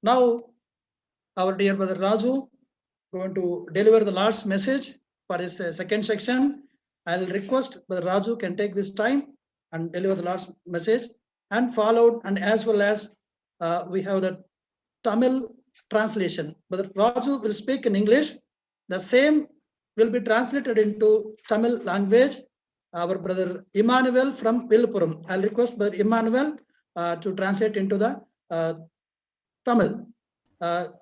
Now, our dear brother Raju going to deliver the Lord's message for his second section. I'll request brother Raju can take this time and deliver the Lord's message, and followed, and as well as we have the Tamil translation. Brother Raju will speak in English. The same will be translated into Tamil language. Our brother Emmanuel from Villupuram. I'll request brother Emmanuel to translate into the Tamil.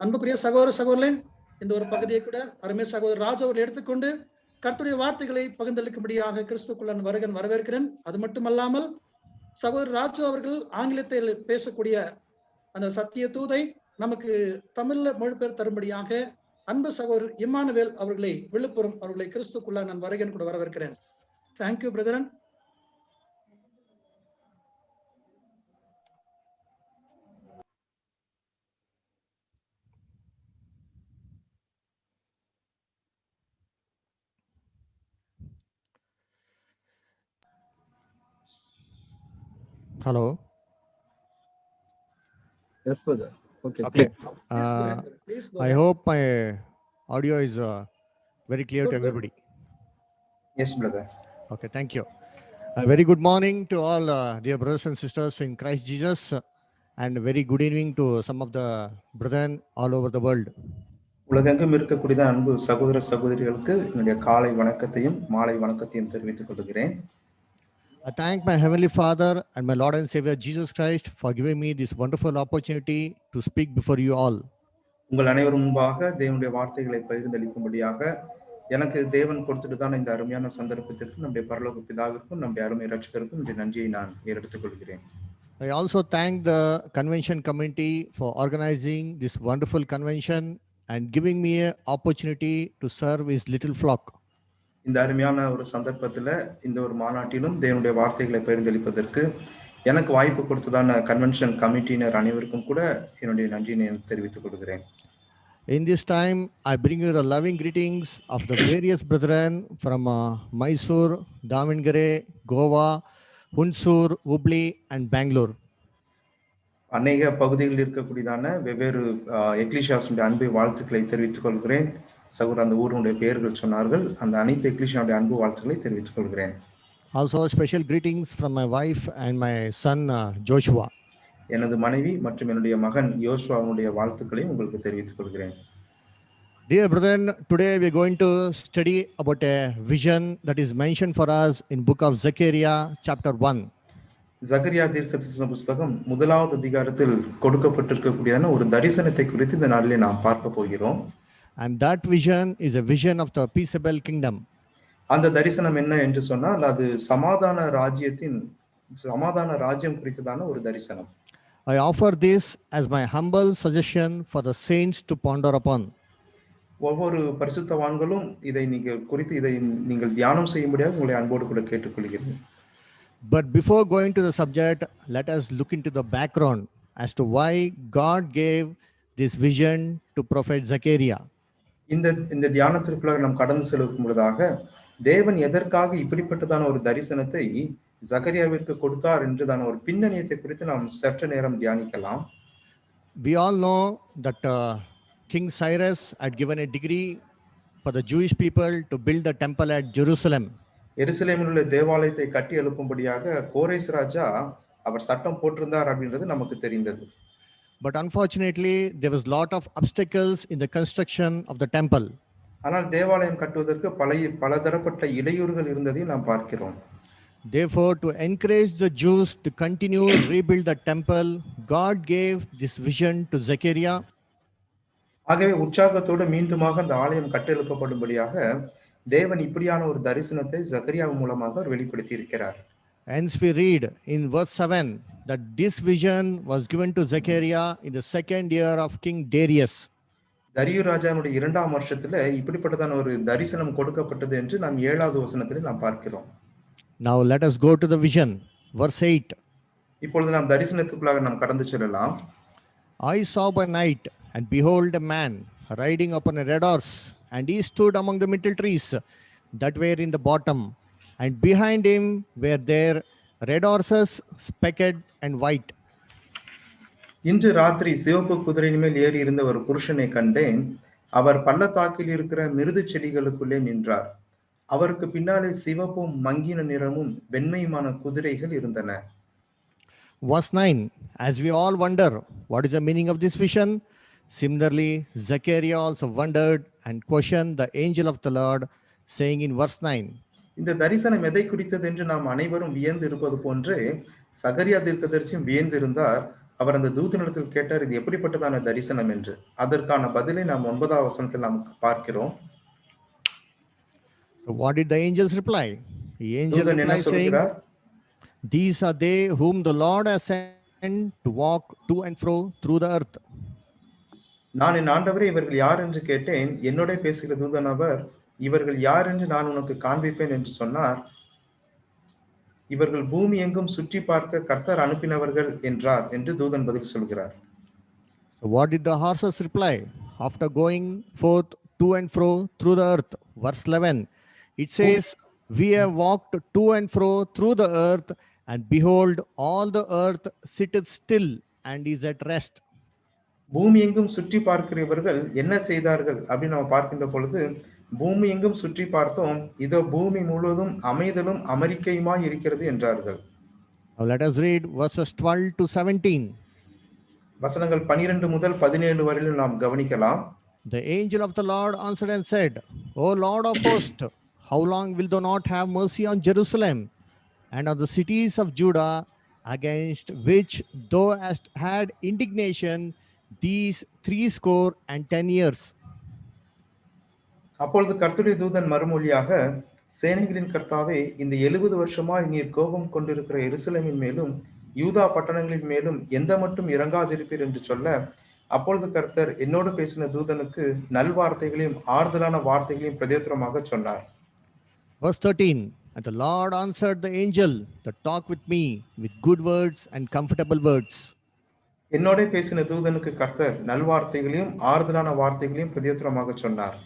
அன்புக்குரிய சகோதர சகோதரர்களே, இந்த ஒரு பகுதியை கூட அருமை சகோதரர் ராஜ் அவர்கள் எடுத்துக்கொண்டு கர்த்தருடைய வார்த்தைகளை பகிர்ந்தளிக்கும்படியாக கிறிஸ்துக்குள்ள வருகன் வரவேற்கிறேன். அது மட்டுமல்லாமல் சகோதரர் ராஜு அவர்கள் ஆங்கிலத்தில் பேசக்கூடிய அந்த சத்திய தூதை நமக்கு தமிழ்ல மொழிபெயர் தரும்படியாக அன்பு சகோதரர் இம்மானுவேல் அவர்களை விழுப்புரம் அவர்களை கிறிஸ்துக்குள்ள நான் வருகன் கூட வரவேற்கிறேன். Thank you brethren. Hello. Yes, brother. Okay. I hope my audio is very clear to everybody. Yes, brother. Okay, thank you. A very good morning to all dear brothers and sisters in Christ Jesus, and very good evening to some of the brethren all over the world. உலகெங்கும் இருக்கக்கூடிய அன்பு சகோதர சகோதரிகளுக்கு என்னுடைய காலை வணக்கத்தையும் மாலை வணக்கத்தையும் தெரிவித்துக் கொள்கிறேன். I thank my Heavenly Father and my Lord and Savior Jesus Christ for giving me this wonderful opportunity to speak before you all. உங்கள் அனைவரும் முன்பாக தேவனுடைய வார்த்தைகளை பகிர்ந்தளிக்கும்படியாக எனக்கு தேவன் கொடுத்துட்டு தான் இந்த அருமையான சந்தர்ப்பத்திற்கு நம்முடைய பரலோக பிதாவிற்கும் நம்முடைய அருமை இரட்சகருக்கும் இந்த நன்றியை நான் எடுத்துக் கொள்கிறேன். I also thank the convention committee for organizing this wonderful convention and giving me an opportunity to serve his little flock. இந்த அருமையான ஒரு சந்தர்ப்பத்தில் இந்த ஒரு மாநாட்டிலும் தேவனுடைய வார்த்தைகளை பகிர்ந்தளிப்பதற்கு எனக்கு வாய்ப்பு கொடுத்ததான கன்வென்ஷன் கமிட்டியினர் அனைவருக்கும் கூட என்னுடைய நன்றியை தெரிவித்துக் கொள்கிறேன். In this time, I bring you the loving greetings of the various brethren from Mysore, Davangere, Goa, Hunsur, Hubli, and Bangalore. அநேக பகுதிகளில் இருக்கக்கூடியதான வெவ்வேறு எக்லிஷியாஸுடைய அன்பை வாழ்த்துக்களை தெரிவித்துக் கொள்கிறேன். சகோதரர் அந்த ஊருடைய பெயர்கள் சொன்னார்கள். அந்த அனைத்து எக்லிஷியாவுடைய அன்பு வாழ்த்துக்களை தெரிவித்துக் கொள்கிறேன். Also special greetings from my wife and my son Joshua. எனது மனைவி மற்றும் என்னுடைய மகன் யோசுவாவுடைய வாழ்த்துக்களையும் உங்களுக்கு தெரிவித்துக் கொள்கிறேன். Dear brethren, today we are going to study about a vision that is mentioned for us in book of Zechariah chapter 1. Zechariah தீர்க்கதரிசன புத்தகம் முதலாவது அதிகாரத்தில் கொடுக்கப்பட்டிருக்கக்கூடியதான ஒரு தரிசனத்தை குறித்து இந்த நாளிலே நாம் பார்க்க போகிறோம். And that vision is a vision of the peaceable kingdom. அந்த தரிசனம் என்ன என்று சொன்னால் அது சமாதான ராஜ்யம் குறித்ததான ஒரு தரிசனம். I offer this as my humble suggestion for the saints to ponder upon. ஒவ்வொரு பரிசுத்தவான்களும் இதை நீங்கள் தியானம் செய்யும்படியாக உங்களை அன்போடு கூட கேட்டுக்கொள்கிறேன். But before going to the subject, let us look into the background as to why God gave this vision to prophet Zechariah. இந்த தியானத்திற்குள்ள நாம் கடந்து செல்வதற்கு முன்னதாக தேவன் எதற்காக இப்படிப்பட்டதான ஒரு தரிசனத்தை ஜகரியாவிற்கு கொடுத்தார் என்றதான ஒரு பின்னணியத்தை குறித்து நாம் சற்று நேரம் தியானிக்கலாம். We all know that King Cyrus had given a decree for the Jewish people to build the temple at Jerusalem. எருசலேமில் உள்ள தேவாலயத்தை கட்டி எழுப்பும்படியாக கோரேஸ் ராஜா அவர் சட்டம் போட்டிருந்தார் அப்படின்றது நமக்கு தெரிந்தது. But unfortunately, there was lot of obstacles in the construction of the temple. ஆனால் தேவாலயம் கட்டுவதற்கு பலதரப்பட்ட இடையூறுகள் இருந்ததை நாம் பார்க்கிறோம். Therefore, to encourage the Jews to continue rebuild the temple, God gave this vision to Zechariah. ஆகவே உற்சாகத்தோடு மீண்டுமாக அந்த ஆலயம் கட்டெழுப்பப்படும்படியாக தேவன் இப்படியான ஒரு தரிசனத்தை ஜகரியா மூலமாக வெளிப்படுத்தி இருக்கிறார். Hence we read in verse 7 that this vision was given to Zechariah in the second year of King Darius. தரியு ராஜாவுடைய இரண்டாம் வருஷத்துல இப்படிப்பட்டதான ஒரு தரிசனம் கொடுக்கப்பட்டது என்று நாம் 7வது வசனத்திலே நாம் பார்க்கிறோம். Now let us go to the vision, verse 8. இப்பொழுது நாம் தரிசனத்துக்குள்ளாக நாம் கடந்து செல்லலாம். I saw by night, and behold a man riding upon a red horse, and he stood among the myrtle trees that were in the bottom, and behind him were there red horses, speckled and white. இன்று ராத்திரி சிவப்பு குதிரையின் மேல் ஏறி இருந்த ஒரு புருஷனை கண்டேன். அவர் பள்ளத்தாக்கில் இருக்கிற மிருது செடிகளுக்குள்ளே நின்றார். அவருக்கு பின்னாலே சிவப்பும் மங்கின நிறமும் வெண்மையுமான குதிரைகள் இருந்தன. Verse 9, as we all wonder what is the meaning of this vision, similarly Zechariah also wondered and questioned the angel of the Lord, saying in verse 9, இந்த தரிசனம் எதை குறித்தது என்று நாம் அனைவரும் வியந்து இருப்பது போன்றே சகரியா தீர்க்கதரிசியும் வியந்து இருந்தார். அவர் அந்த தூதனிடத்தில் கேட்டார், இது எப்படிப்பட்டதான தரிசனம் என்று. அதற்கான பதிலை நாம் 9ஆம் வசனத்தில் நாம் பார்க்கிறோம். so what did the angels reply? The angel தூதன் என்ன replied saying, சொல்கிறார்? these are they whom the Lord has sent to walk to and fro through the earth. நான் என் ஆண்டவரே இவர்கள் யார் என்று கேட்டேன். என்னோட பேசுகிற தூதன் அவர், இவர்கள் யார் என்று நான் உனக்கு காண்பிப்பேன் என்று சொன்னார். இவர்கள் பூமி எங்கும் சுற்றி பார்க்க கர்த்தர் அனுப்பினவர்கள் என்றார் என்று தூதன் பதில் சொல்கிறார். So what did the horses reply after going forth to and fro through the earth? Verse 11, it says, we have walked to and fro through the earth, and behold, all the earth sitteth still and is at rest. பூமி எங்கும் சுற்றி பார்க்கிறவர்கள் என்ன செய்தார்கள் அப்படின்னு நம்ம பார்க்கின்ற பொழுது, பூமி எங்கும் சுற்றி பார்த்தோம், இதோ பூமி முழுவதும் அமைதலும் அமெரிக்கையுமாய் இருக்கிறது என்றார்கள். Now let us read verses 12 to 17. வசனங்கள் 12 முதல் 17 வரையிலும் நாம் கவனிக்கலாம். The angel of the Lord answered and said, O Lord of hosts, how long wilt thou not have mercy on Jerusalem and on the cities of Judah, against which thou hast had indignation these 70 years? அப்பொழுது கர்த்தருடைய தூதன் மறுமொழியாக, சேனைகளின் கர்த்தாவே, இந்த 70 வருஷமாய் நீர் கோபம் கொண்டிருக்கிற எருசலேமின் மேலும் யூதா பட்டணங்களின் மேலும் எந்த மட்டும் இறங்காதிருப்பீர் என்று சொல்ல, அப்பொழுது கர்த்தர் என்னோடு பேசின தூதனுக்கு நல்வார்த்தைகளையும் ஆறுதலான வார்த்தைகளையும் பிரதியுத்தரமாக சொன்னார். Verse 13, and the Lord answered the angel that talked with me with good words and comfortable words. என்னோட பேசின தூதனுக்கு கர்த்தர் நல்வார்த்தைகளையும் ஆறுதலான வார்த்தைகளையும் பிரதியுத்தரமாக சொன்னார்.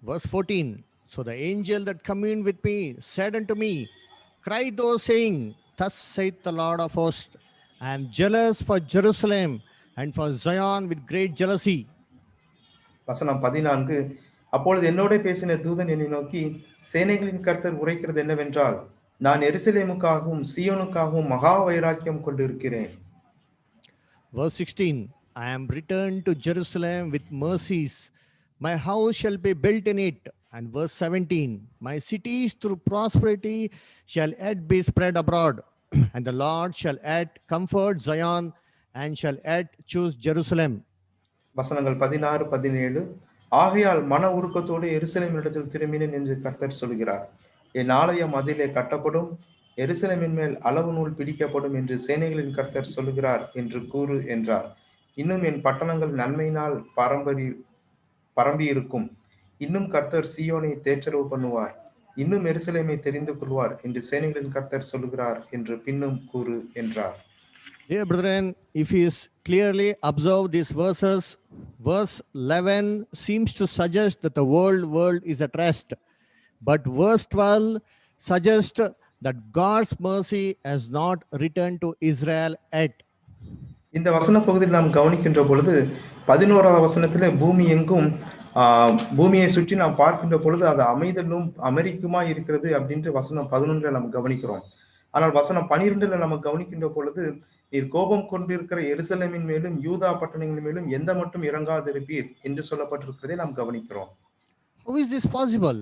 Verse 14, so the angel that communed with me said unto me, cry thou saying, thus saith the Lord of hosts, I am jealous for Jerusalem and for Zion with great jealousy. வசனம் 14, அப்பொழுது என்னோட பேசின தூதன் என்னை நோக்கி, சேனைகளின் கர்த்தர் உரைக்கிறது என்னவென்றால், நான் எருசலேமுக்காகவும் சீயோனுக்காகவும் மகா வைராக்கியம் கொண்டிருக்கிறேன். Verse 16, I am returned to Jerusalem with mercies, my house shall be built in it. And verse 17, my cities through prosperity shall yet be spread abroad, and the Lord shall yet comfort Zion and shall yet choose Jerusalem. வசனங்கள் 16, 17, ஆகையால் மன உருக்கத்தோடு எருசலேம் இடத்தில் திரும்பினேன் என்று கர்த்தர் சொல்கிறார். என் ஆலயம் அதிலே கட்டப்படும், எருசலேமின் மேல் அளவு நூல் பிடிக்கப்படும் என்று சேனைகளின் கர்த்தர் சொல்கிறார் என்று கூறு என்றார். இன்னும் என் பட்டணங்கள் நன்மையினால் பரம்பி இருக்கும். இன்னும் கர்த்தர் சீயோனை தேற்றரவு பண்ணுவார். இன்னும் எருசலேமை தெரிந்து கொள்வார் என்று சேனைகளின் கர்த்தர் சொல்கிறார் என்று பின்னும் கூறு என்றார். Dear brethren, if you clearly observe these verses, verse 11 seems to suggest that the world is at rest. But verse 12 suggests that God's mercy has not returned to Israel yet. இந்த வசன பகுதியில் நாம் கவனிக்கின்ற பொழுது 11ஆவது வசனத்திலே பூமி எங்கும் பூமியை சுற்றி நாம் பார்க்கின்ற பொழுது அது அமைதலும் அமெரிக்குமா இருக்கிறது அப்படின்ட்டு வசனம் 11 நம்ம கவனிக்கிறோம். ஆனால் வசனம் 12 நம்ம கவனிக்கின்ற பொழுது, நீர் கோபம் கொண்டிருக்கிற எருசலேமின் மேலும் யூதா பட்டணங்களின் மேலும் எந்த மட்டும் இறங்காதிருப்பீர் என்று சொல்லப்பட்டிருக்கிறதை நாம் கவனிக்கிறோம். How is this possible?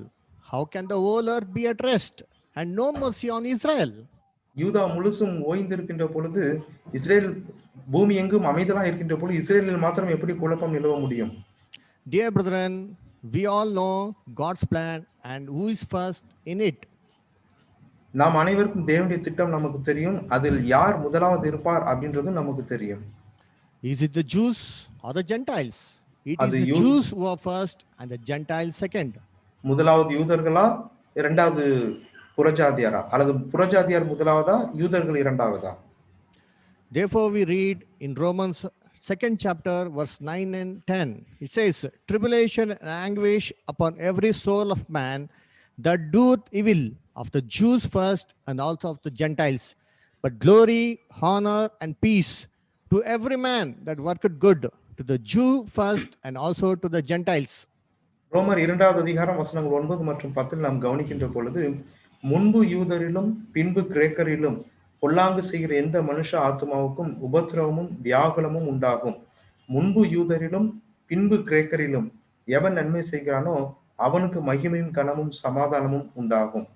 How can the whole earth be at rest and no mercy on Israel? யூதா முழுசும் ஓய்ந்திருக்கின்ற பொழுது, இஸ்ரேல் பூமி எங்கும் அமைதலா இருக்கின்ற பொழுது இஸ்ரேலில் மாத்திரம் எப்படி குழப்பம் நிலவ முடியும்? Dear brethren, we all know God's plan and who is first in it. நாம் அனைவருக்கும் தேவனுடைய திட்டம் நமக்கு தெரியும். அதில் யார் முதலாவது இருப்பார் அப்படின்றது நமக்கு தெரியும். Is it the Jews or the Gentiles? It is the Jews who are first and the Gentiles second. முதலாவது யூதர்களா, இரண்டாவது புறஜாதியாரா, அல்லது புறஜாதியார் முதலாவதா, யூதர்கள் இரண்டாவதா? Therefore we read in Romans 2nd chapter verse 9 and 10. It says, tribulation and anguish upon every soul of man that doeth evil, of the Jews first and also of the Gentiles. But glory, honor and peace to every man that worketh good, to the Jew first and also to the Gentiles. ரோமர் 2வது அதிகாரம் வசனங்கள் 9 மற்றும் 10 நாம் கவனிக்கின்ற பொழுது, முன்பு யூதரிலும் பின்பு கிரேக்கரிலும் பொல்லாங்கு செய்கிற எந்த மனுஷ ஆத்மாவுக்கும் உபத்திரவமும் வியாகுலமும் உண்டாகும். முன்பு யூதரிலும் பின்பு கிரேக்கரிலும் எவன் நன்மை செய்கிறானோ அவனுக்கு மகிமையும் கனமும் சமாதானமும் உண்டாகும்.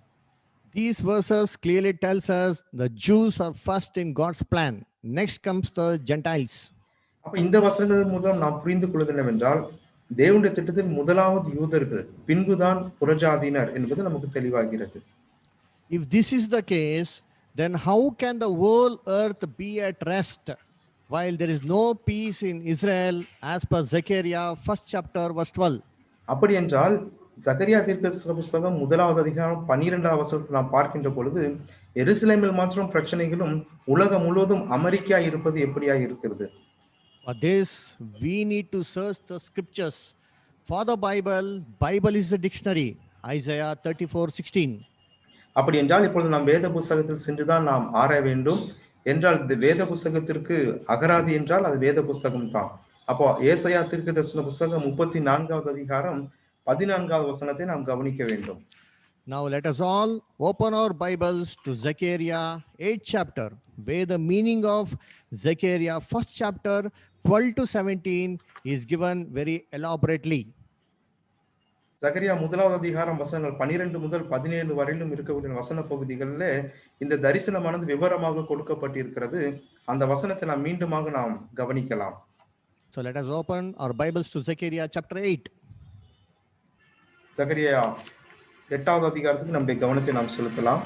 These verses clearly tells us the Jews are first in God's plan. Next comes the Gentiles. அப்ப இந்த வசனங்கள் மூலம் நாம் புரிந்து கொள்வது என்னவென்றால், தேவனுடைய திட்டத்தில் முதலாவது யூதர்கள், பின்புதான் புறஜாதியினர் என்பது நமக்கு தெளிவாகிறது. If this is the case, then how can the whole earth be at rest while there is no peace in Israel, as per Zechariah 1st chapter verse 12? அப்படி என்றால் சகரியா தீர்க்கதரிசன புஸ்தகம் 1வது அதிகாரம் 12வது வசனத்தை நாம் பார்க்கின்ற பொழுது, எருசலேமில் மாத்திரம் பிரச்சனைகளும் உலகம் முழுவதும் அமெரிக்கா இருப்பது எப்படியா இருக்கிறது? For this, we need to search the scriptures. For the Bible is the dictionary. Isaiah 34:16. அப்படி என்றால் இப்பொழுது நாம் வேத புஸ்தகத்தில் சென்றுதான் நாம் ஆராய வேண்டும். என்றால் இந்த வேத புஸ்தகத்திற்கு அகராதி என்றால் அது வேத புஸ்தகம் தான். அப்போ ஏசாயா தீர்க்கதரிசன புஸ்தகம் 34வது அதிகாரம் 14வது வசனத்தை நாம் கவனிக்க வேண்டும். Now let us all open our Bibles to Zechariah 8th chapter, where the meaning of Zechariah 1st chapter 12 to 17 is given very elaborately. சகரியா 1வது அதிகாரம் வசனங்கள் 12 முதல் 17 வரையிலும் இருக்கக்கூடிய வசன பகுதிகளில் இந்த தரிசனமானது விவரமாக கொடுக்கப்பட்டிருக்கிறது. அந்த வசனத்தை நாம் மீண்டுமாக நாம் கவனிக்கலாம். So let us open our Bibles to Zechariah chapter 8. சகரியா 8வது அதிகாரத்துக்கு நம்முடைய கவனத்தை நாம் செலுத்தலாம்.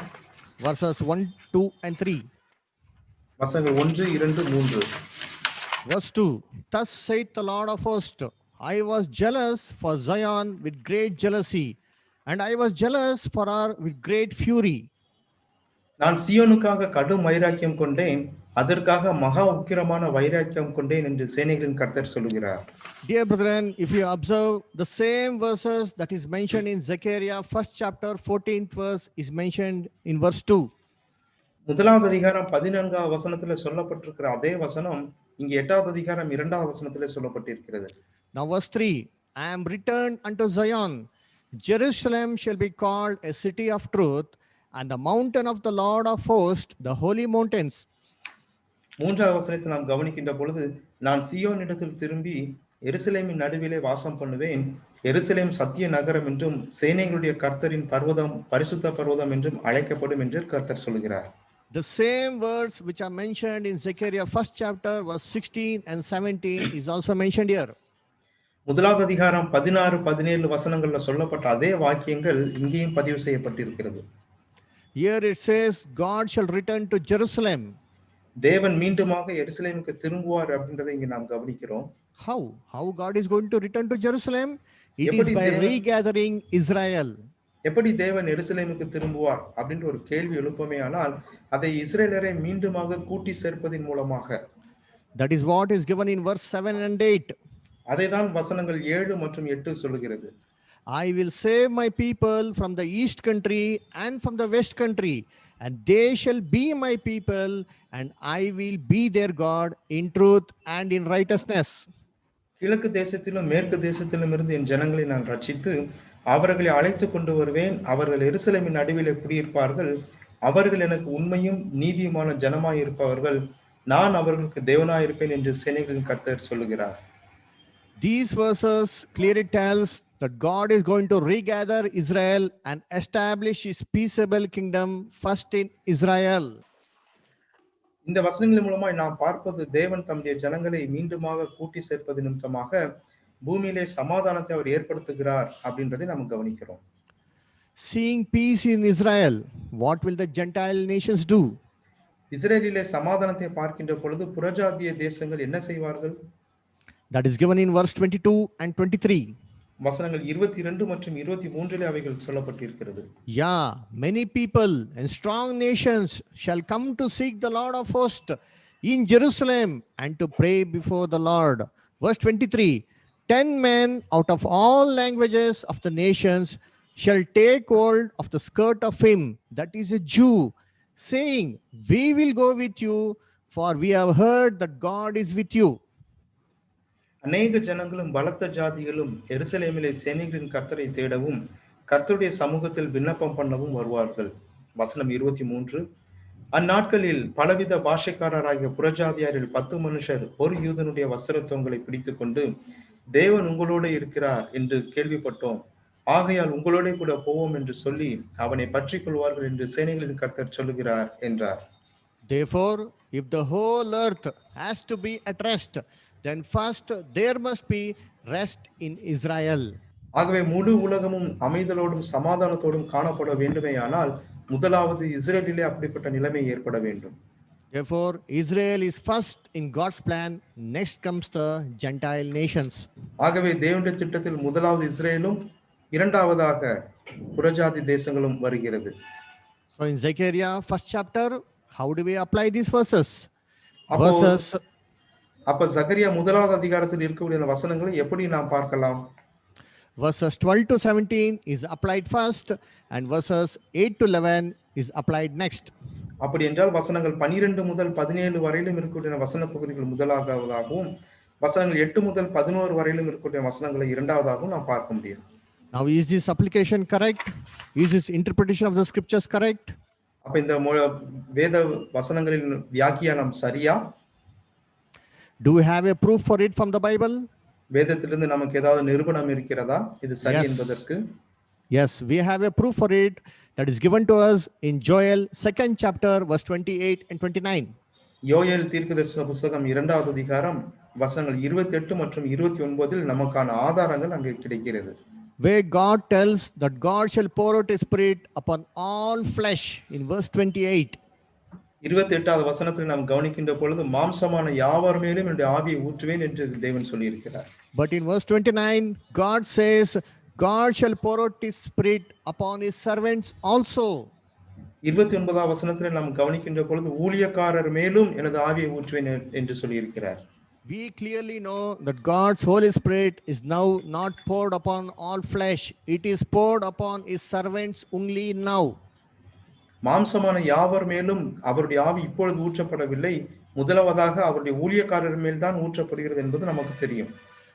Verses 1, 2 and 3. வசனங்கள் 1, 2, 3. Verse 2. Thus saith the Lord of hosts, I was jealous for Zion with great jealousy, and I was jealous for her with great fury. நான் சியோனுக்காக கடும் வைராக்கியம் கொண்டேன், அதற்காக மகா உக்கிரமான வைராக்கியம் கொண்டேன் என்று சேனைகளின் கர்த்தர் சொல்கிறார். Dear brethren, if you observe the same verses that is mentioned in Zechariah 1st chapter 14th verse is mentioned in verse 2. 1வது அதிகாரம் 14வது வசனத்திலே சொல்லப்பட்டிருக்கிற அதே வசனம் இங்கே 8வது அதிகாரம் 2வது வசனத்திலே சொல்லப்பட்டிருக்கிறது. Now verse 3, I am returned unto Zion, Jerusalem shall be called a city of truth, and the mountain of the Lord of hosts, the holy mountains. 3வது வசனத்தை நாம் கவனிக்கின்ற பொழுது, நான் சீயோனிடத்தில் திரும்பி எருசலேமின் நடுவிலே வாசம் பண்ணுவேன், எருசலேம் சத்திய நகரம் என்றும் சேனைகளுடைய கர்த்தரின் பர்வதம் பரிசுத்த பர்வதம் என்றும் அழைக்கப்படும் என்று கர்த்தர் சொல்கிறார். The same words which are mentioned in Zechariah 1st chapter verse 16 and 17 is also mentioned here. 1வது அதிகாரம் 16, 17 வசனங்கள்ல சொல்லப்பட்ட அதே வாக்கியங்கள் இங்கேயும் பதிவு செய்யப்பட்டிருக்கிறது. Here it says God shall return to Jerusalem. தேவன் மீண்டுமாக எருசலேமுக்கு திரும்புவார் அப்படின்றதை இங்க நாம் கவனிக்கிறோம். How God is going to return to Jerusalem? It is by regathering Israel. எப்படி தேவன் எருசலேமுக்கு திரும்புவார் அப்படின்ற ஒரு கேள்வி எழுப்பமேயானால் அதை இஸ்ரேலரை மீண்டுமாக கூட்டி சேர்ப்பதின் மூலமாக. That is what is given in verse 7 and 8. அதைதான் வசனங்கள் 7 மற்றும் 8 சொல்கிறது. I will save my people from the east country and from the west country, and they shall be my people, and I will be their God in truth and in righteousness. கிழக்கு தேசத்திலும் மேற்கு தேசத்திலும் இருந்து என் ஜனங்களை நான் ரட்சித்து அவர்களை அழைத்து கொண்டு வருவேன், அவர்கள் எருசலேமின் நடுவிலே குடியிருப்பார்கள், அவர்கள் எனக்கு உண்மையும் நீதியுமான ஜனமாய் இருப்பவர்கள், நான் அவர்களுக்கு தேவனாயிருப்பேன் என்று சேனைகளின் கர்த்தர் சொல்லுகிறார். These verses clearly tells that God is going to regather Israel and establish his peaceable kingdom first in Israel. இந்த வசனங்களின் மூலமாய் நாம் பார்ப்பது தேவன் தம்முடைய ஜனங்களை மீண்டுமாக கூட்டி சேர்ப்பது நிமித்தமாக பூமியிலே சமாதானத்தை அவர் ஏற்படுத்துகிறார் அப்படின்றதை நாம் கவனிக்கிறோம். Seeing peace in Israel, what will the Gentile nations do? இஸ்ரேலிலே சமாதானத்தை பார்க்கின்ற பொழுது புறஜாதிய தேசங்கள் என்ன செய்வார்கள்? That is given in verse 22 and 23. வசனங்கள் 22 மற்றும் 23 அவைகள் சொல்லப்பட்டிருக்கிறது. Yeah, many people and strong nations shall come to seek the Lord of hosts in Jerusalem and to pray before the Lord. Verse 23, 10 men out of all languages of the nations shall take hold of the skirt of him that is a Jew, saying, we will go with you for we have heard that God is with you. அநேக ஜனங்களும் பலத்த ஜாதிகளும் எருசலேமிலே சேனைகளின் கர்த்தரை தேடவும் கர்த்தருடைய சமூகத்தில் விண்ணப்பம் பண்ணவும் வருவார்கள். வசனம் 23. அந்நாட்களில் பலவித பாஷைக்காரராகிய புறஜாதியாரில் 10 மனுஷர் ஒரு யூதனுடைய வஸ்திரத்தொங்கலை பிடித்துக் கொண்டு, தேவன் உங்களோடு இருக்கிறார் என்று கேள்விப்பட்டோம், ஆகையால் உங்களோட கூட போவோம் என்று சொல்லி அவனை பற்றிக் கொள்வார்கள் என்று சேனைகளின் கர்த்தர் சொல்லுகிறார் என்றார். Therefore, if the whole earth has to be at rest, then first there must be rest in Israel. ஆகவே முழு உலகமும் அமைதலோடும் சமாதானத்தோடும் காணப்பட வேண்டுமேயானால் முதலாவது இஸ்ரேலிலே அப்படிப்பட்ட நிலைமை ஏற்பட வேண்டும். Therefore, Israel is first in God's plan, next comes the Gentile nations. ஆகவே தேவனுடைய திட்டத்தில் முதலாவது இஸ்ரேலும் இரண்டாவதாக புறஜாதி தேசங்களும் வருகிறது. So in Zechariah first chapter, how do we apply these verses? அப்ப சகரியா முதலாவது அதிகாரத்தில் இருக்கக்கூடிய வசனங்களை எப்படி நாம் பார்க்கலாம்? Verses 12 to 17 is applied first and verses 8 to 11 is applied next. அப்படி என்றால் வசனங்கள் 12 முதல் 17 வரையிலும் இருக்கக்கூடிய வசன பகுதிகள் முதலாவதாகவும் வசனங்கள் 8 முதல் 11 வரையிலும் இருக்கக்கூடிய வசனங்களை இரண்டாவதாகவும் நாம் பார்க்க முடியும். Now is this application correct? Is this interpretation of the scriptures correct? அப்ப இந்த வேத வசனங்களின் வியாக்கியானம் சரியா? Do we have a proof for it from the Bible? வேதத்திலிருந்து நமக்கு ஏதாவது நிரூபணம் இருக்கிறதா இது சரி என்பதற்கு? Yes, we have a proof for it that is given to us in Joel 2nd chapter verse 28 and 29. யோயேல் தீர்க்கதரிசன புத்தகம் 2வது அதிகாரம் வசனங்கள் 28 மற்றும் 29 நமக்கான ஆதாரங்கள் அங்கே கிடைக்கிறது. Where God tells that God shall pour out his spirit upon all flesh in verse 28. 28வது வசனத்தில் நாம் கவனிக்கின்ற பொழுது மாம்சமான யாவர் மேலும் என்னுடைய ஆவியை ஊற்றுவேன் என்று தேவன் சொல்லி இருக்கிறார். But in verse 29 God says God shall pour out his spirit upon his servants also. 29வது வசனத்தில் நாம் கவனிக்கின்ற பொழுது ஊழியக்காரர் மேலும் எனது ஆவியை ஊற்றுவேன் என்று சொல்லி இருக்கிறார். We clearly know that God's Holy Spirit is now not poured upon all flesh. It is poured upon his servants only now. மாம்சமான யாவர் மேலும் அவருடைய ஆவி இப்பொழுது ஊற்றப்படவில்லை, முதலாவதாக அவருடைய ஊழியக்காரர் மேல் தான் ஊற்றப்படுகிறது என்பது நமக்கு தெரியும்.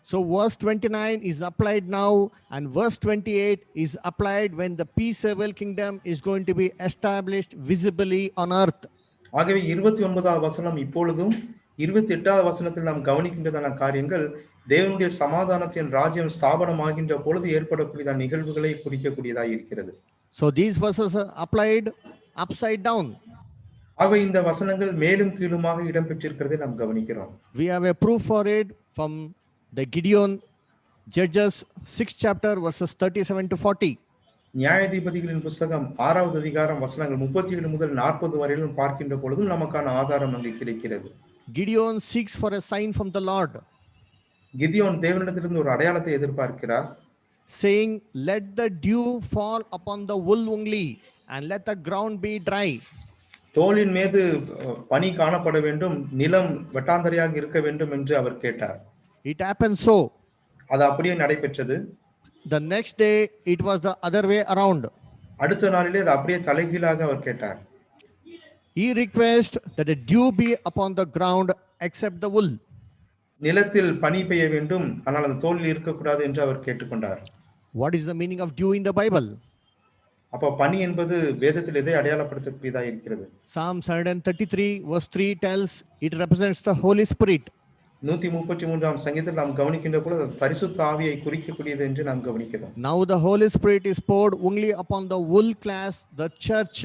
So verse 29 is applied now and verse 28 is applied when the peaceable kingdom is going to be established visibly on earth. ஆகவே 29வது வசனம் இப்பொழுதும் 28வது வசனத்தில் நாம் கவனிக்கின்றதான காரியங்கள் தேவனுடைய சமாதானத்தின் ராஜ்யம் ஸ்தாபனமாகின்ற பொழுது ஏற்படக்கூடிய நிகழ்வுகளை குறிக்கக்கூடியதாக இருக்கிறது. So these verses are applied upside down. ஆகவே இந்த வசனங்கள் மேலும் கீழுமாக இடம்பெற்றிருக்கிறதை நாம் கவனிக்கிறோம். We have a proof for it from the Gideon Judges 6th chapter verses 37 to 40. நியாயாதிபதிகளின் புத்தகம் 6வது அதிகாரம் வசனங்கள் 37 முதல் 40 வரையிலும் பார்க்கின்ற பொழுதும் நமக்கான ஆதாரம் அங்கே கிடைக்கிறது. Gideon seeks for a sign from the Lord. Gideon தேவனிடத்திலிருந்து ஒரு அடையாளத்தை எதிர்பார்க்கிறார். Saying, let the dew fall upon the wool only and let the ground be dry. தோலின் மீது பனி காணப்பட வேண்டும், நிலம் வெட்டாந்தரையாக இருக்க வேண்டும் என்று அவர் கேட்டார். It happened so. அது அப்படியே நடைபெற்றது. The next day it was the other way around. அடுத்த நாளிலே அது அப்படியே தலைகீழாக அவர் கேட்டார். He requested that the dew be upon the ground except the wool. நிலத்தில் பனி பெய்ய வேண்டும், ஆனால் அந்த தோலில் இருக்கக்கூடாது என்று அவர் கேட்டுக்கொண்டார். What is the meaning of dew in the Bible? அப்ப பனி என்பது வேதத்தில் எதை அடையாளப்படுத்தக்கூடியதாக இருக்கிறது? Psalm 133 verse 3 tells it represents the Holy Spirit. 133ஆம் சங்கீதத்தில் நாம் கவனிக்கின்ற பொழுது பரிசுத்த ஆவியை குறிக்கக்கூடியது என்று நாம் கவனிக்கிறோம். Now the Holy Spirit is poured only upon the wool class, the church.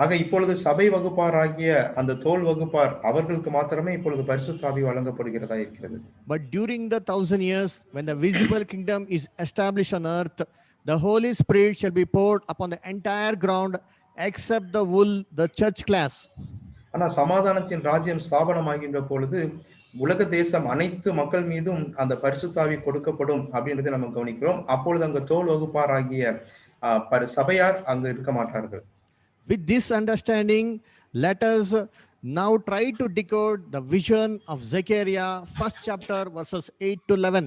ஆக இப்பொழுது சபை வகுப்பாராகிய அந்த தோல் வகுப்பார் அவர்களுக்கு மாத்திரமே இப்பொழுது பரிசுத்த ஆவி வழங்கப்படுகிறதா இருக்கிறது. But during the 1000 years when the visible kingdom is established on earth, the Holy Spirit shall be poured upon the entire ground except the wool, the church class. ஆனா சமாதானத்தின் ராஜ்யம் ஸ்தாபனமாகின்ற பொழுது உலக தேசம் அனைத்து மக்கள் மீதும் அந்த பரிசுத்த ஆவி கொடுக்கப்படும் அப்படின்றதை நம்ம கவனிக்கிறோம். அப்பொழுது அங்க தோல் வகுப்பாராகிய சபையார் அங்கு இருக்க மாட்டார்கள். With this understanding, let us now try to decode the vision of Zechariah 1st chapter verses 8 to 11.